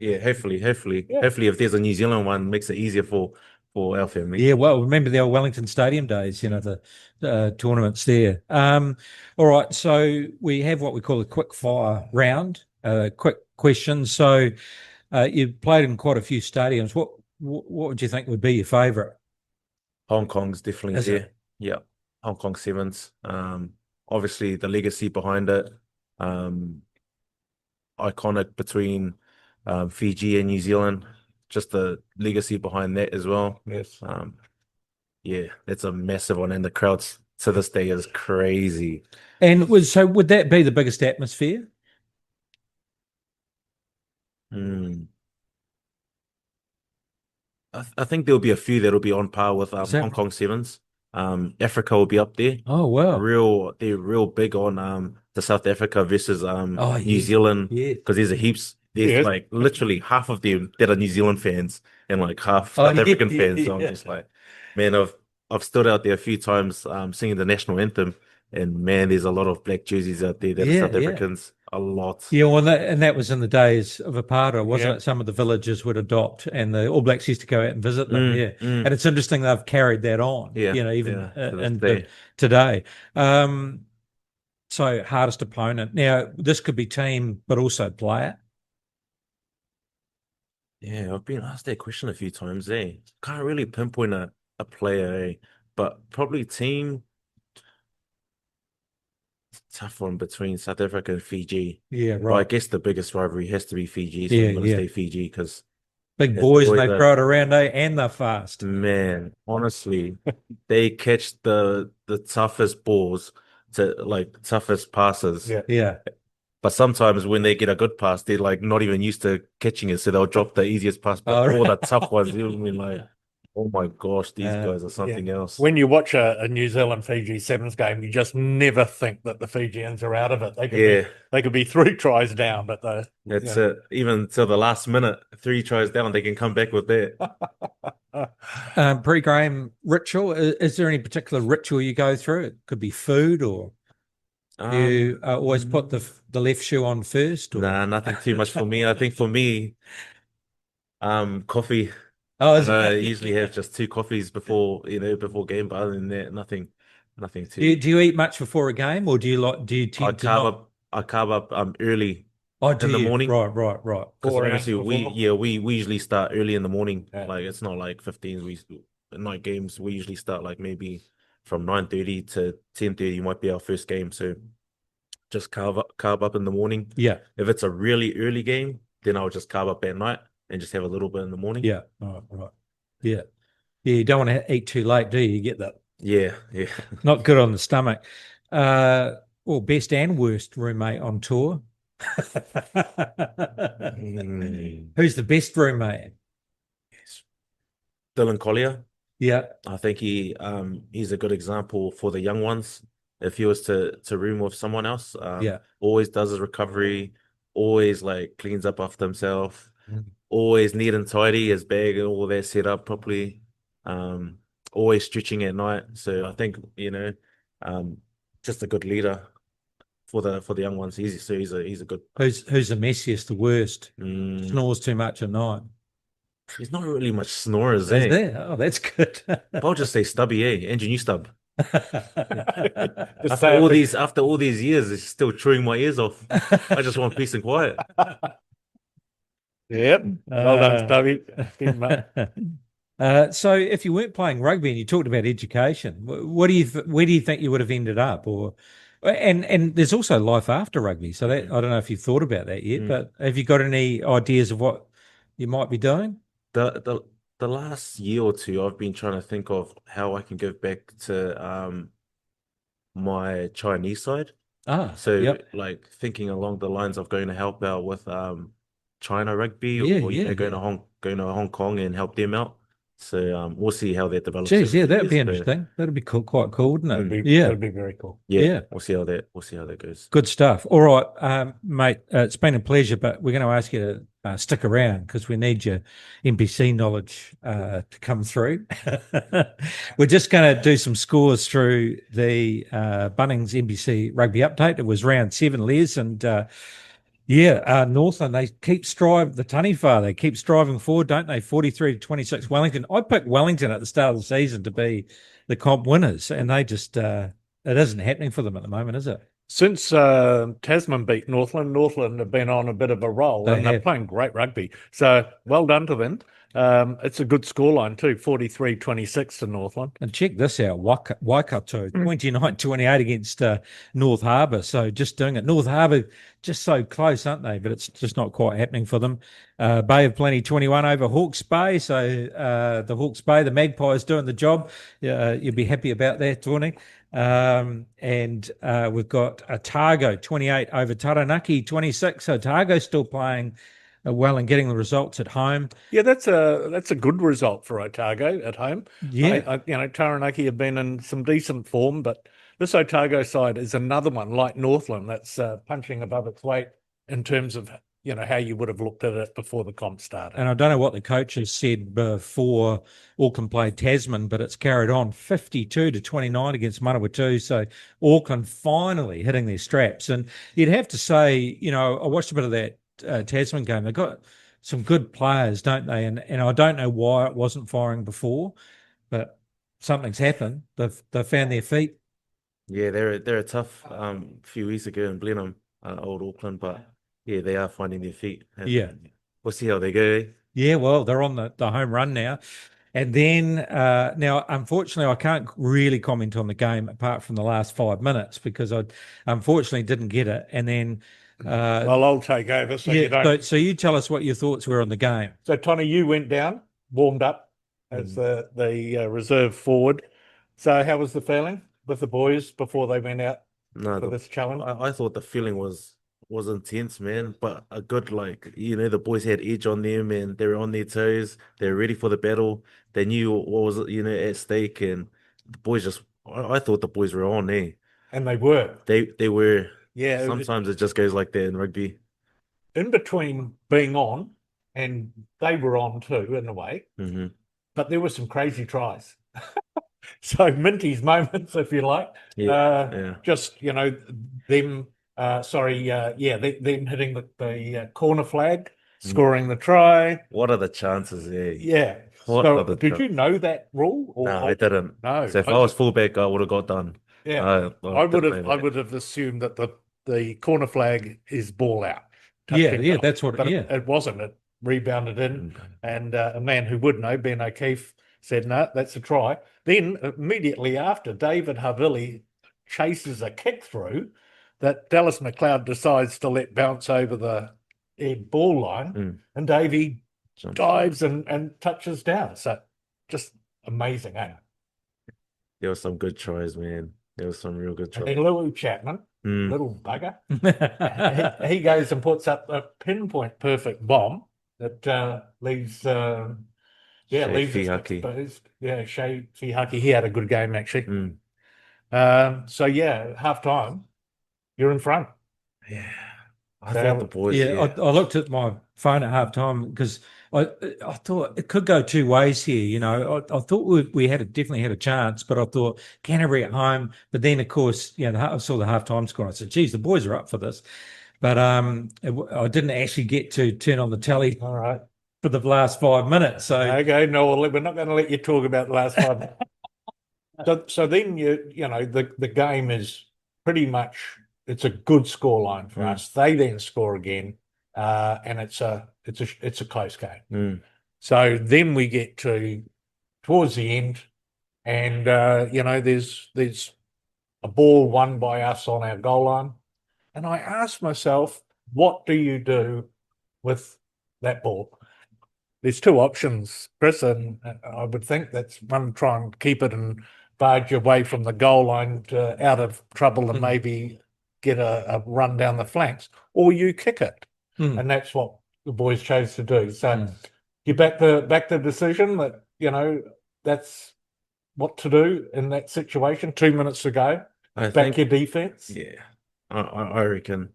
Yeah, hopefully, if there's a New Zealand one, makes it easier for our family. Yeah, well, remember the old Wellington Stadium days, the tournaments there. All right, so we have what we call a quick fire round, quick questions. So you've played in quite a few stadiums. What would you think would be your favourite? Hong Kong's definitely Is there. it? Yeah, Hong Kong Sevens. Obviously the legacy behind it. Iconic between Fiji and New Zealand. Just the legacy behind that as well. Yes. Yeah, that's a massive one, and the crowds to this day is crazy. And would that be the biggest atmosphere? I think there'll be a few that'll be on par with Is that Hong Kong Sevens. Africa will be up there. Oh, wow. They're real big on the South Africa versus New yeah. Zealand, Yeah. because there's Yes. like literally half of them that are New Zealand fans and like half Oh, South yeah, African fans. So I'm yeah. just like, man, I've stood out there a few times singing the national anthem, and man, there's a lot of black jerseys out there that are Yeah, South yeah. Africans. A lot. Yeah, well, that was in the days of apartheid, wasn't Yeah. it? Some of the villages would adopt, and the All Blacks used to go out and visit them. Yeah, Mm. and it's interesting they've carried that on. Yeah, even yeah, to this into day. today. So hardest opponent. Now this could be team, but also player. Yeah, I've been asked that question a few times, eh? Can't really pinpoint a player, eh? But probably team, tough one between South Africa and Fiji. Yeah, Well, I right. guess the biggest rivalry has to be Fiji, so Yeah, I'm gonna yeah. say Fiji because Big Yes, boys, and boys they are- throw it around, and they're fast. man, honestly, they catch the toughest balls to like toughest passes. Yeah. Yeah, But sometimes when they get a good pass, they're like not even used to catching it, so they'll drop the easiest pass. But Oh, all the right. tough ones, you'll be like, oh my gosh, these Uh, guys are something else. When you watch a New Zealand Fiji Sevens game, you just never think that the Fijians are out of it. They could be 3 tries down, but That's it. Even till the last minute, 3 tries down, they can come back with that. Pre-game ritual. Is there any particular ritual you go through? It could be food, or you always put the left shoe on first. Or? Nah, nothing too much for me. I think for me, coffee. Oh, I usually have just 2 coffees before game, but other than that, nothing too. do you eat much before a game, or do you tend to not? I carb up early Oh, in the morning. Right. Because 4 hours obviously before. we usually start early in the morning. Yeah. Like it's not like 15 night games. We usually start like maybe from 9:30 to 10:30 might be our first game. So just carb up in the morning. Yeah, If it's a really early game, then I'll just carb up at night and just have a little bit in the morning. yeah, right. Yeah. You don't want to eat too late, do you? You get that. Yeah. Not good on the stomach. Well, best and worst roommate on tour. Who's the best roommate? Dylan Collier. Yeah, I think he's a good example for the young ones. If he was to room with someone else, Yeah. always does his recovery, always like cleans up after himself, Mm. always neat and tidy, his bag and all that set up properly, always stretching at night. So I think just a good leader for the young ones. He's a good. Who's the messiest, the worst? Mm, Snores too much at night. he's not really much snorers, Is eh? there? Oh, that's good. I'll just say Stubby, eh? Andrew New Stub. Just After all these years, it's still chewing my ears off. I just want peace and quiet. Yep. Well done, Stubby. Keep 'em up. So if you weren't playing rugby and you talked about education, where do you think you would have ended up? Or and there's also life after rugby. So that I don't know if you've thought about that yet, but have you got any ideas of what you might be doing? The last year or two, I've been trying to think of how I can give back to my Chinese side. So yep. like thinking along the lines of going to help out with China rugby Yeah, or yeah, going to Hong Kong and help them out. So we'll see how that develops. Geez, yeah, that'd be Yes, but interesting. That'd be cool, quite cool, wouldn't it? That'd be very cool. Yeah. we'll see how that goes. Good stuff. All right, mate, it's been a pleasure, but we're going to ask you to stick around because we need your NPC knowledge to come through. We're just going to do some scores through the Bunnings NPC Rugby Update. It was round 7, Les, and Yeah, Northland, they keep striving, the Taniwha, they keep striving forward, don't they? 43-26 Wellington. I picked Wellington at the start of the season to be the comp winners, and they just, it isn't happening for them at the moment, is it? Since Tasman beat Northland, Northland have been on a bit of a roll, They and they're have. playing great rugby. So well done to them. It's a good scoreline too, 43-26 to Northland. And check this out, Waikato, 29-28 against North Harbour. So just doing it. North Harbour, just so close, aren't they? But it's just not quite happening for them. Bay of Plenty, 21 over Hawke's Bay. So the Hawke's Bay, the Magpies doing the job. You'll be happy about that, Tawny. And we've got Otago, 28 over Taranaki, 26. So Otago's still playing well and getting the results at home. Yeah, that's a good result for Otago at home. Yeah. Taranaki have been in some decent form, but this Otago side is another one like Northland that's punching above its weight in terms of how you would have looked at it before the comp started. And I don't know what the coaches said before Auckland played Tasman, but it's carried on 52-29 against Manawatu. So Auckland finally hitting their straps. And you'd have to say, I watched a bit of that Tasman game. They've got some good players, don't they? And I don't know why it wasn't firing before, but something's happened. They've found their feet. Yeah, they're a tough few weeks ago in Blenheim, old Auckland, but yeah, they are finding their feet. And Yeah. we'll see how they go. Yeah, well, they're on the home run now. And then now, unfortunately, I can't really comment on the game apart from the last 5 minutes because I unfortunately didn't get it. And then well, I'll take over. So you yeah, don't. so you tell us what your thoughts were on the game. So Tony, you went down, warmed up as the reserve forward. So how was the feeling with the boys before they went out for this challenge? I thought the feeling was intense, man, but a good, the boys had edge on them and they were on their toes. They were ready for the battle. They knew what was, at stake, and the boys I thought the boys were on, eh? And they were. They were. Yeah. Sometimes it just goes like that in rugby. In between being on, and they were on too, in a way, but there were some crazy tries. So Minty's moments, if you like. Just, them... them hitting the corner flag, scoring the try. What are the chances there? Yeah. Did you know that rule? No, I didn't. No. So if I was fullback, I would have got done. Yeah. I would have assumed that the corner flag is ball out. Yeah, that's what it wasn't. It rebounded in, and a man who would know, Ben O'Keefe, said, "No, that's a try." Then immediately after, David Havili chases a kick through that Dallas McLeod decides to let bounce over the ball line, and Davey dives and touches down. So just amazing, eh? There were some good tries, man. There was some real good tries. And then Lou Chapman, little bugger, he goes and puts up a pinpoint perfect bomb that leaves leaves us exposed. Yeah, Shea Fihaki, he had a good game actually. Half time, you're in front. Yeah. I thought the boys. Yeah, I looked at my phone at half time because I thought it could go two ways here. I thought we definitely had a chance, but I thought Canterbury at home. But then, of course, I saw the half time score. And I said, geez, the boys are up for this. But I didn't actually get to turn on the telly. All right. For the last 5 minutes. So okay, no, we're not going to let you talk about the last 5 minutes. So then the game is pretty much, it's a good scoreline for us. They then score again, and it's a close game. So then we get towards the end, and there's a ball won by us on our goal line, and I asked myself, what do you do with that ball? There's two options, Chris, and I would think that's one, try and keep it and barge away from the goal line out of trouble and maybe get a run down the flanks, or you kick it. And that's what the boys chose to do. So you back the decision that, that's what to do in that situation. 2 minutes to go. I think your defense. Yeah, I reckon.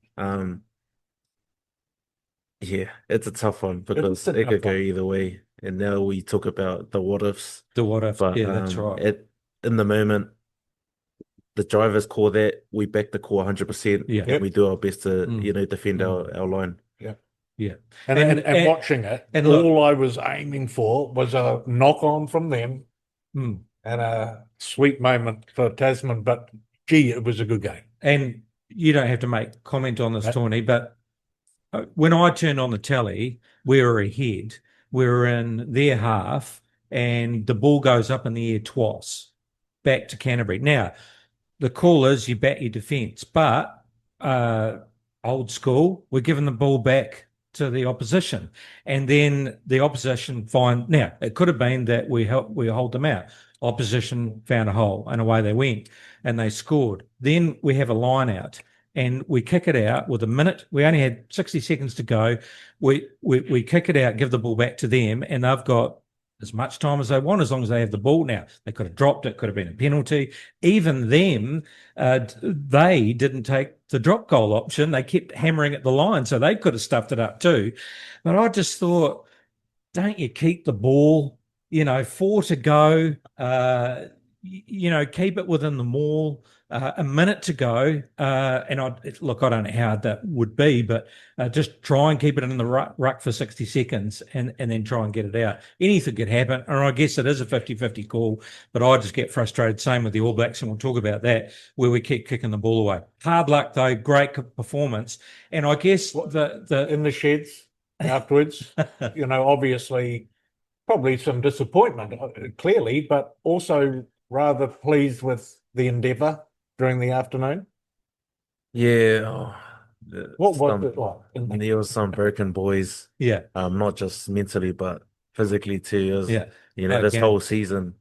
Yeah, it's a tough one because it could go either way. And now we talk about the what ifs. The what if, but, that's right. In the moment, the drivers call that, we back the call 100%. Yeah. And we do our best to, Mm. defend our line. Yeah. And watching it, and look- all I was aiming for was a knock on from them Mm. and a sweet moment for Tasman. But gee, it was a good game. And you don't have to make comment on this, Right. Tawny, but when I turned on the telly, we were ahead. We were in their half, and the ball goes up in the air twice, back to Canterbury. Now, the call is you back your defence, but old school, we're giving the ball back to the opposition, and then the opposition find. Now, it could have been that we hold them out. Opposition found a hole, and away they went, and they scored. Then we have a line out, and we kick it out with a minute. We only had 60 seconds to go. We kick it out, give the ball back to them, and they've got as much time as they want, as long as they have the ball. Now, they could have dropped it, could have been a penalty. Even them, they didn't take the drop goal option. They kept hammering at the line, so they could have stuffed it up too. But I just thought, don't you keep the ball, 4 to go, keep it within the maul, a minute to go. And I don't know how hard that would be, but just try and keep it in the ruck for 60 seconds and then try and get it out. Anything could happen. And I guess it is a 50-50 call, but I just get frustrated. Same with the All Blacks, and we'll talk about that, where we keep kicking the ball away. Hard luck, though. Great performance. And I guess In the sheds afterwards, obviously probably some disappointment, clearly, but also rather pleased with the endeavour during the afternoon. Yeah. What was it like? And there was some broken boys, yeah. not just mentally, but physically too. It was, Yeah. this whole season,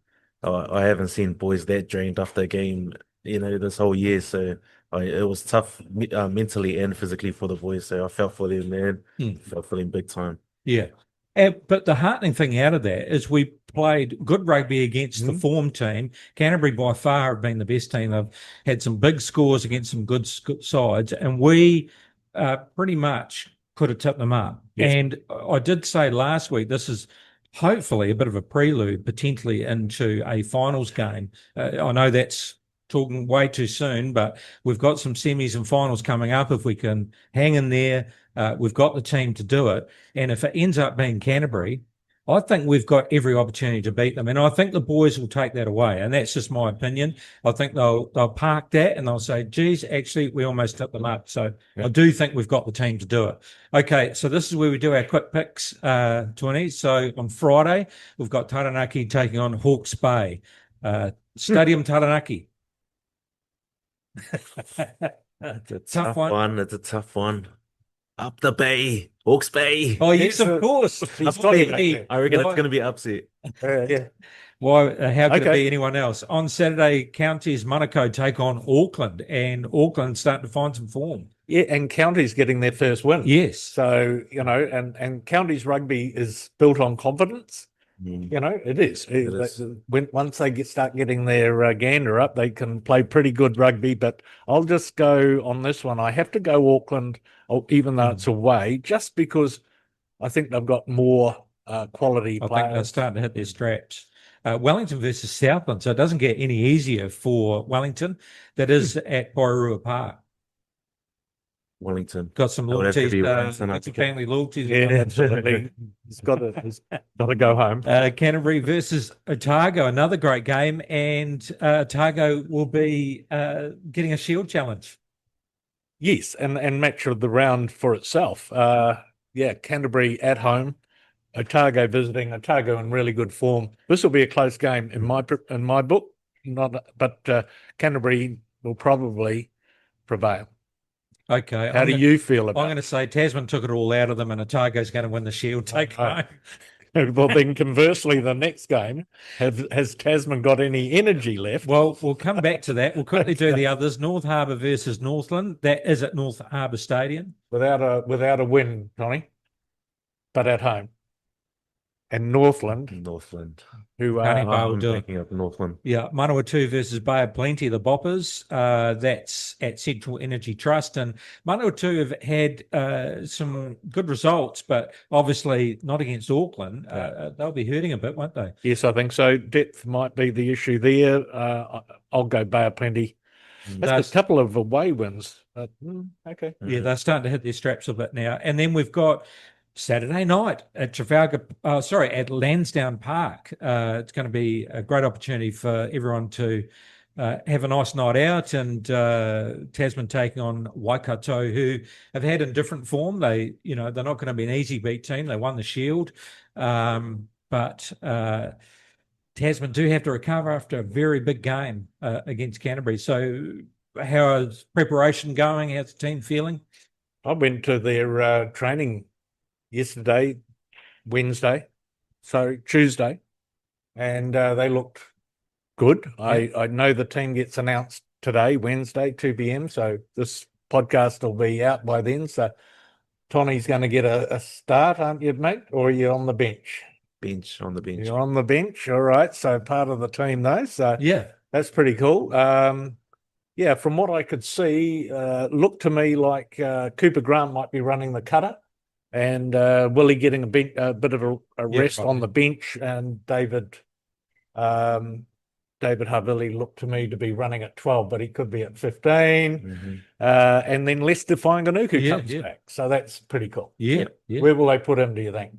I haven't seen boys that drained after a game, this whole year. So it was tough mentally and physically for the boys. So I felt for them, man. Felt for them big time. Yeah. But the heartening thing out of that is we played good rugby against the form team. Canterbury by far have been the best team. They've had some big scores against some good sides, and we pretty much could have tipped them up. Yes. And I did say last week, this is hopefully a bit of a prelude potentially into a finals game. I know that's talking way too soon, but we've got some semis and finals coming up. If we can hang in there, we've got the team to do it. And if it ends up being Canterbury, I think we've got every opportunity to beat them. And I think the boys will take that away. And that's just my opinion. I think they'll park that and they'll say, geez, actually, we almost tipped them up. So I do think we've got the team to do it. Okay, so this is where we do our quick picks, 20. So on Friday, we've got Taranaki taking on Hawke's Bay. Stadium Taranaki. It's a Tough one. It's a tough one. Up the bay, Hawke's Bay. Oh, yes, of course. Up bay. I reckon it's going to be upset. Yeah. Why? How could it Okay. be anyone else? On Saturday, Counties Monaco take on Auckland, and Auckland starting to find some form. Yeah, and Counties getting their first win. Yes. So, and Counties rugby is built on confidence. It is. Once they start getting their gander up, they can play pretty good rugby. But I'll just go on this one. I have to go Auckland, even though it's away, just because I think they've got more quality I players. think they're starting to hit their straps. Wellington versus Southland, so it doesn't get any easier for Wellington. That is at Poirua Park. Wellington. Got some It would have to loyalties, be Wellington, I think. family loyalties. Yeah, absolutely. He's got to go home. Canterbury versus Otago, another great game, and Otago will be getting a Shield challenge. Yes, and match of the round for itself. Canterbury at home, Otago visiting, Otago in really good form. This will be a close game in my book. But Canterbury will probably prevail. Okay. How do you feel about I'm going to say Tasman took it all out of them, and Otago's going to win the Shield. Take home. Well, then conversely, the next game, has Tasman got any energy left? Well, we'll come back to that. We'll quickly do the others. North Harbour versus Northland. That is at North Harbour Stadium. Without a win, Tony, but at home. And Northland, who Tony are Bowe will do it. Picking up Northland. Yeah, Manawatu versus Bay of Plenty, the Boppers. That's at Central Energy Trust. And Manawatu have had some good results, but obviously not against Auckland. They'll be hurting a bit, won't they? Yes, I think so. Depth might be the issue there. I'll go Bay of Plenty. That's a couple of away wins. Okay. Yeah, they're starting to hit their straps a bit now. And then we've got Saturday night at at Lansdowne Park. It's going to be a great opportunity for everyone to have a nice night out, and Tasman taking on Waikato, who have had in different form. They're not going to be an easy beat team. They won the Shield, but Tasman do have to recover after a very big game against Canterbury. So how is preparation going? How's the team feeling? I went to their training yesterday, Wednesday, so Tuesday, and they looked good. Yeah. I know the team gets announced today, Wednesday, 2 p.m. So this podcast will be out by then. So Tony's going to get a start, aren't you, mate? Or are you on the bench? On the bench. You're on the bench. All right. So part of the team, though. So Yeah. that's pretty cool. Yeah, from what I could see, looked to me like Cooper Grant might be running the cutter, and Willie getting a bit of a rest on the bench, and David Havili looked to me to be running at 12, but he could be at 15. And then Lester Fainganuku comes back. So that's pretty cool. Yeah. Where will they put him, do you think?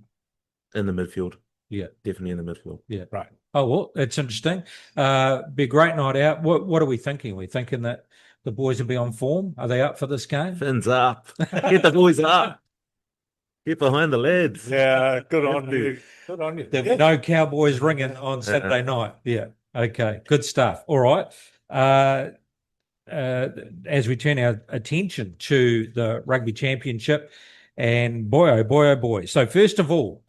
In the midfield. Yeah. Definitely in the midfield. Yeah. Right. Oh, well, that's interesting. Be a great night out. What are we thinking? Are we thinking that the boys will be on form? Are they up for this game? Fins up. Get the boys up. Get behind the lads. Yeah, good on you. Good on you. There'll be no Cowboys ringing on Saturday night. Yeah. Okay. Good stuff. All right. As we turn our attention to the Rugby Championship, and boy, oh boy, oh boy. So first of all,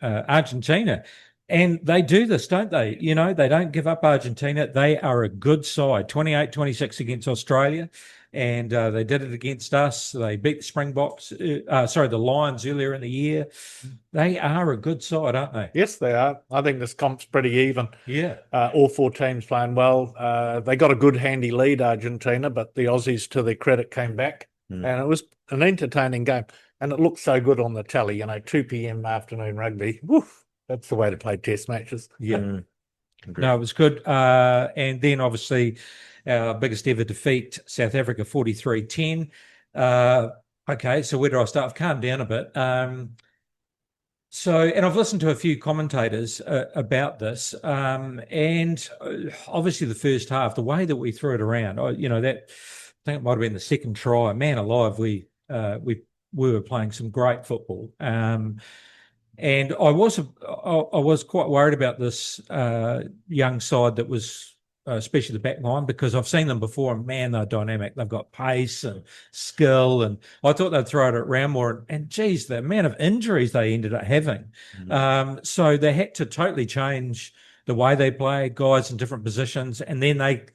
Argentina. And they do this, don't they? They don't give up Argentina. They are a good side, 28-26 against Australia. And they did it against us. They beat the Springboks, the Lions earlier in the year. They are a good side, aren't they? Yes, they are. I think this comp's pretty even. Yeah. All four teams playing well. They got a good, handy lead, Argentina, but the Aussies, to their credit, came back. And it was an entertaining game. And it looked so good on the telly, 2 p.m. afternoon rugby. Woof, that's the way to play test matches. Yeah. No, it was good. And then, obviously, our biggest ever defeat, South Africa, 43-10. Okay, so where do I start? I've calmed down a bit. And I've listened to a few commentators about this. And obviously the first half, the way that we threw it around, I think it might have been the second try. Man alive, we were playing some great football. And I was quite worried about this young side that was, especially the back line, because I've seen them before, and man, they're dynamic. They've got pace and skill, and I thought they'd throw it around more. And geez, the amount of injuries they ended up having. So they had to totally change the way they play, guys in different positions, and then they,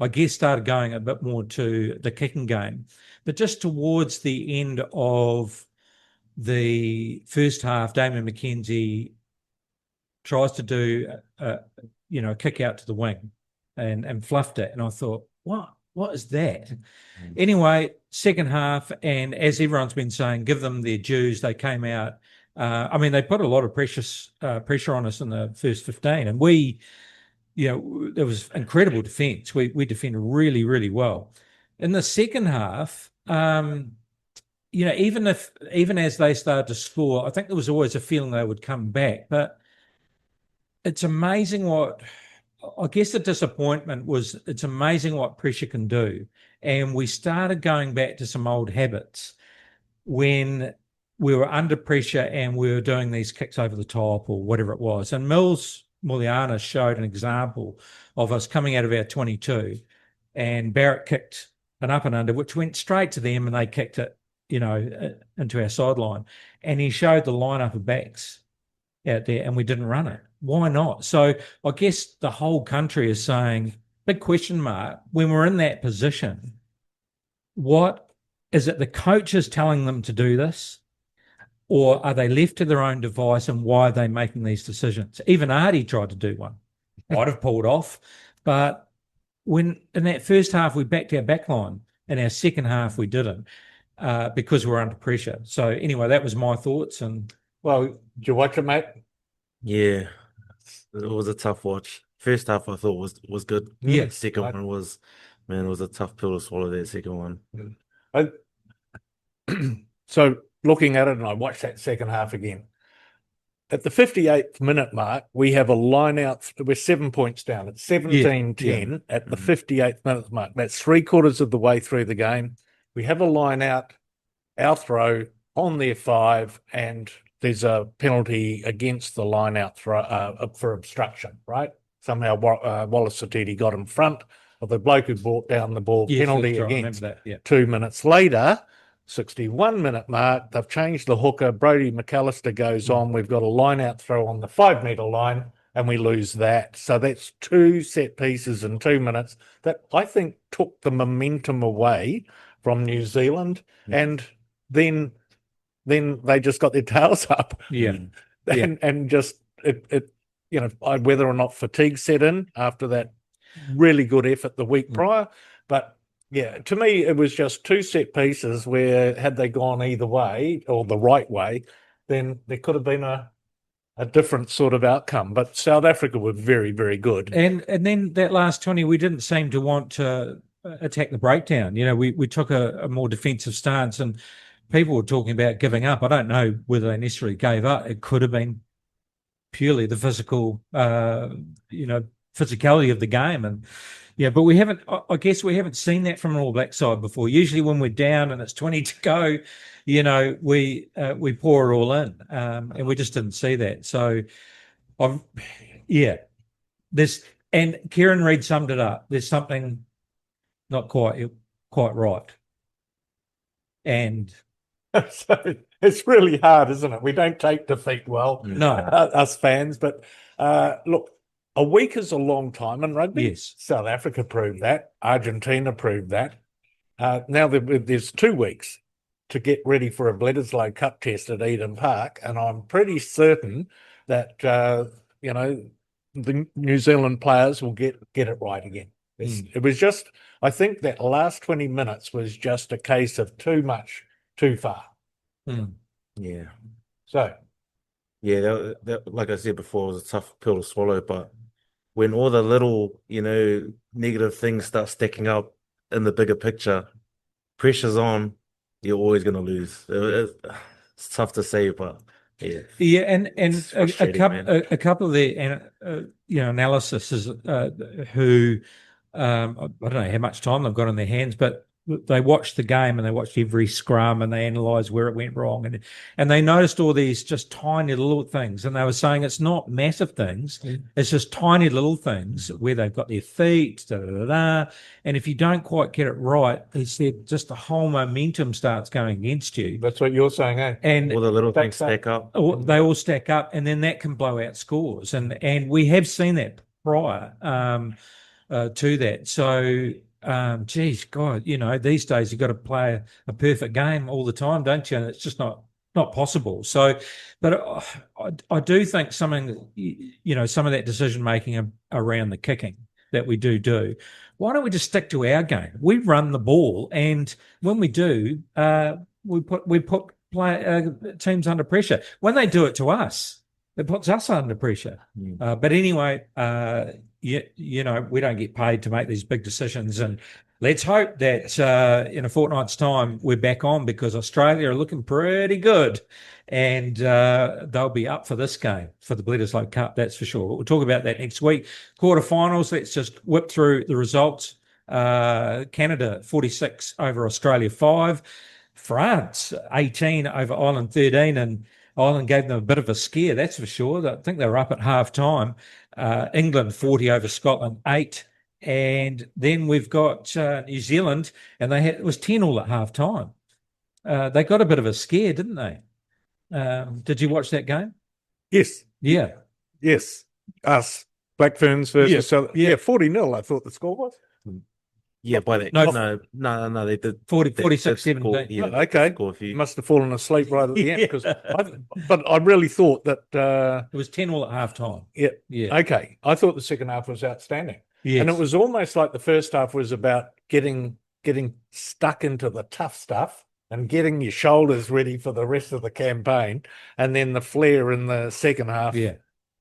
I guess, started going a bit more to the kicking game. But just towards the end of the first half, Damien McKenzie tries to do a kick out to the wing and fluffed it. And I thought, what is that? Anyway, second half, and as everyone's been saying, give them their dues. They came out. They put a lot of pressure on us in the first 15, and we, there was incredible defence. We defended really, really well. In the second half, even as they started to score, I think there was always a feeling they would come back. But it's amazing I guess the disappointment was, it's amazing what pressure can do. And we started going back to some old habits when we were under pressure and we were doing these kicks over the top or whatever it was. And Muliana showed an example of us coming out of our 22, and Barrett kicked an up and under, which went straight to them, and they kicked it, into our sideline. And he showed the lineup of backs out there, and we didn't run it. Why not? So I guess the whole country is saying, big question mark, when we're in that position, what is it, the coaches telling them to do this, or are they left to their own device, and why are they making these decisions? Even Artie tried to do one. Might have pulled off, but when in that first half we backed our back line, in our second half we didn't, because we're under pressure. So anyway, that was my thoughts. And well, did you watch it, mate? Yeah, it was a tough watch. First half I thought was good. Yeah. Second one was Man, it was a tough pill to swallow, that second one. I- So looking at it, and I watched that second half again. At the 58th minute mark, we have a line out. We're 7 points down. It's 17-10 at the 58th minute mark. That's 3/4 of the way through the game. We have a line out, our throw on their 5, and there's a penalty against the line out throw for obstruction, right? Somehow Wallace Satiti got in front of the bloke who brought down the ball. Yes, Penalty that's right, I against. remember that, yeah. 2 minutes later, 61-minute mark, they've changed the hooker. Brody McAllister goes on. We've got a line-out throw on the 5-metre line, and we lose that. So that's 2 set pieces in 2 minutes that I think took the momentum away from New Zealand, and then they just got their tails up. Yeah. And just it whether or not fatigue set in after that really good effort the week prior, but yeah, to me it was just 2 set pieces where had they gone either way or the right way, then there could have been a different sort of outcome. But South Africa were very, very good. And then that last 20, we didn't seem to want to attack the breakdown. We took a more defensive stance, and people were talking about giving up. I don't know whether they necessarily gave up. It could have been purely the physical, physicality of the game. And but I guess we haven't seen that from an All Black side before. Usually when we're down and it's 20 to go, we pour it all in, and we just didn't see that. So, and Kieran Reid summed it up. There's something not quite right. And so it's really hard, isn't it? We don't take defeat well, no, us fans. But look, a week is a long time in rugby. Yes. South Africa proved that. Argentina proved that. Now there's 2 weeks to get ready for a Bledisloe Cup test at Eden Park, and I'm pretty certain that the New Zealand players will get it right again. It was just, I think that last 20 minutes was just a case of too much, too far. Yeah. So, yeah, that, like I said before, was a tough pill to swallow. But when all the little, negative things start stacking up in the bigger picture, pressure's on, you're always going to lose. It's tough to say, but yeah. Yeah, and a couple of the analysis is who I don't know how much time they've got on their hands, but they watched the game and they watched every scrum and they analysed where it went wrong, and they noticed all these just tiny little things, and they were saying it's not massive things, it's just tiny little things where they've got their feet, and if you don't quite get it right, he said just the whole momentum starts going against you. that's what you're saying, eh? And all the little things stack up. They all stack up, and then that can blow out scores, and we have seen that prior to that. So, geez, God, these days you've got to play a perfect game all the time, don't you? And it's just not possible. So, but I do think some of that decision making around the kicking that we do. Why don't we just stick to our game? We run the ball, and when we do, we put teams under pressure. When they do it to us, it puts us under pressure. But anyway, we don't get paid to make these big decisions, and let's hope that in a fortnight's time we're back on, because Australia are looking pretty good, and they'll be up for this game, for the Bledisloe Cup, that's for sure. But we'll talk about that next week. Quarterfinals, let's just whip through the results. Canada 46 over Australia 5, France 18 over Ireland 13, and Ireland gave them a bit of a scare, that's for sure. I think they were up at half time. England 40 over Scotland 8, and then we've got New Zealand, and it was 10-all at half time. They got a bit of a scare, didn't they? Did you watch that game? Yes. Yeah. Yes. Us, Black Ferns versus South. Yeah, 40-0, I thought the score was. Yeah, by that. No, they did 46 17. Yeah, okay. Must have fallen asleep right at the end, because but I really thought that it was 10-all at half time. Yeah. Okay. I thought the second half was outstanding. Yes. And it was almost like the first half was about getting stuck into the tough stuff and getting your shoulders ready for the rest of the campaign. And then the flair in the second half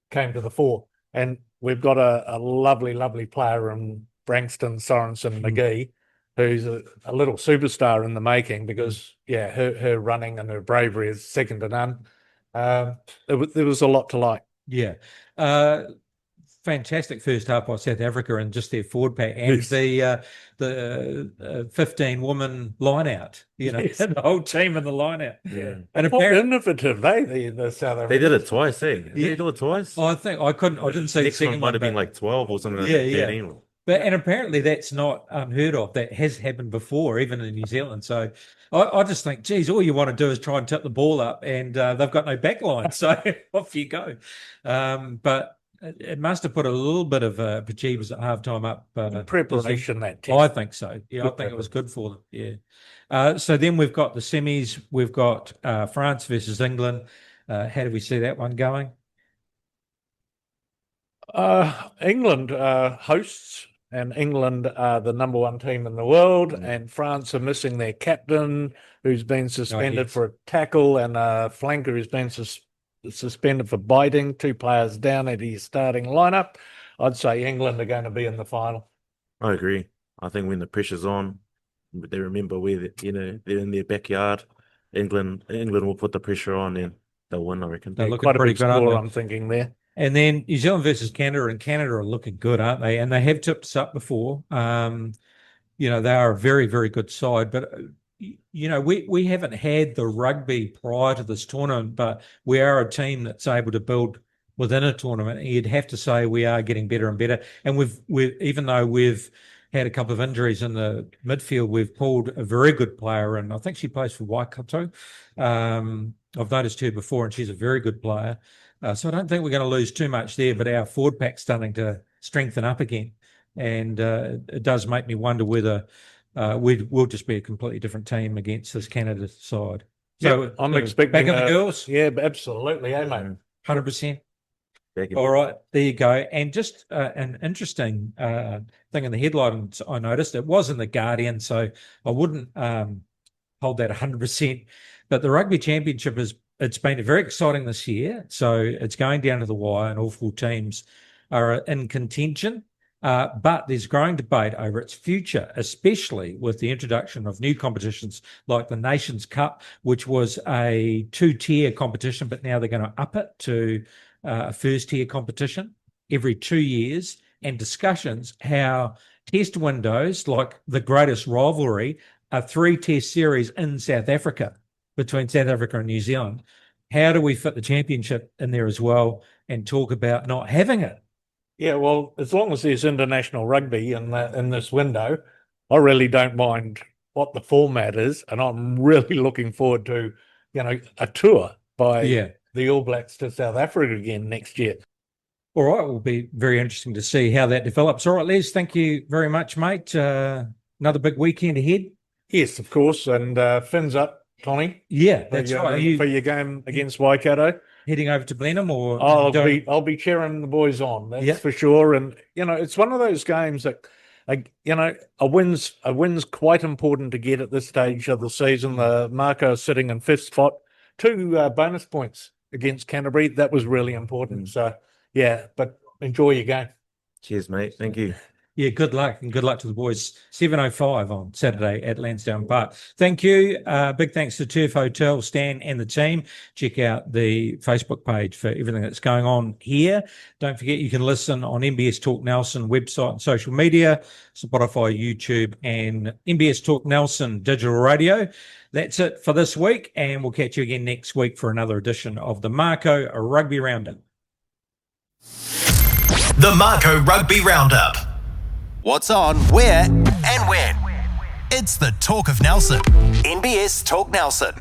came to the fore. And we've got a lovely, lovely player in Branxton, Sorensen, McGee, who's a little superstar in the making because, her running and her bravery is second to none. There was a lot to like. Yeah. Fantastic first half by South Africa and just their forward pack and Yes. the 15 woman line out, Yes. the whole team in the line out. Yeah. And Quite apparently innovative, the South Africans. They did it twice, eh? Did they do it twice? I didn't see the Next second one might have been but- like 12 or something. Yeah, like yeah. 13. and apparently that's not unheard of. That has happened before, even in New Zealand. So I just think, geez, all you want to do is try and tip the ball up, and they've got no back line, so off you go. But it must have put a little bit of bejeebers at halftime up. Preparation, that test. I think so. Yeah, I think it was good for them. Yeah. So then we've got the semis. We've got France versus England. How do we see that one going? England hosts, and England are the number one team in the world, and France are missing their captain, who's been suspended for a tackle, and a flanker who's been suspended for biting. 2 players down at his starting lineup. I'd say England are going to be in the final. I agree. I think when the pressure's on, they remember where they're in their backyard. England will put the pressure on and they'll win, I reckon. They're looking Quite a pretty big good, aren't score, they? I'm thinking there. And then New Zealand versus Canada, and Canada are looking good, aren't they? And they have tipped us up before. They are a very, very good side. But, we haven't had the rugby prior to this tournament, but we are a team that's able to build within a tournament. You'd have to say we are getting better and better. And we've even though we've had a couple of injuries in the midfield, we've pulled a very good player, and I think she plays for Waikato. I've noticed her before, and she's a very good player. So I don't think we're going to lose too much there, but our forward pack's starting to strengthen up again. And it does make me wonder whether we'll just be a completely different team against this Canada side. So I'm expecting back in the girls. Yeah, absolutely, mate. 100%. All right, there you go. And just an interesting thing in the headlines I noticed, it was in the Guardian, so I wouldn't hold that 100%. But the Rugby Championship it's been very exciting this year. So it's going down to the wire, and all 4 teams are in contention. But there's growing debate over its future, especially with the introduction of new competitions like the Nations Cup, which was a 2-tier competition, but now they're going to up it to a first-tier competition every 2 years, and discussions how test windows, like the greatest rivalry, a 3-test series in South Africa between South Africa and New Zealand. How do we fit the championship in there as well and talk about not having it? Yeah, well, as long as there's international rugby in this window, I really don't mind what the format is, and I'm really looking forward to, a tour by the All Blacks to South Africa again next year. All right, it will be very interesting to see how that develops. All right, Les, thank you very much, mate. Another big weekend ahead. Yes, of course, and fins up, Tony. Yeah, that's right. For your game against Waikato. Heading over to Blenheim, or I'll be cheering the boys on. That's for sure. And it's one of those games that, a win's quite important to get at this stage of the season. The Mako is sitting in 5th spot, 2 bonus points against Canterbury. That was really important. So but enjoy your game. Cheers, mate. Thank you. Yeah, good luck, and good luck to the boys. 7:05 on Saturday at Lansdowne Park. Thank you. Big thanks to Turf Hotel, Stan, and the team. Check out the Facebook page for everything that's going on here. Don't forget you can listen on MBS Talk Nelson website and social media, Spotify, YouTube, and MBS Talk Nelson digital radio. That's it for this week, and we'll catch you again next week for another edition of the Mako Rugby Roundup. The Mako Rugby Roundup. What's on, where, and when. It's the Talk of Nelson. NBS Talk Nelson.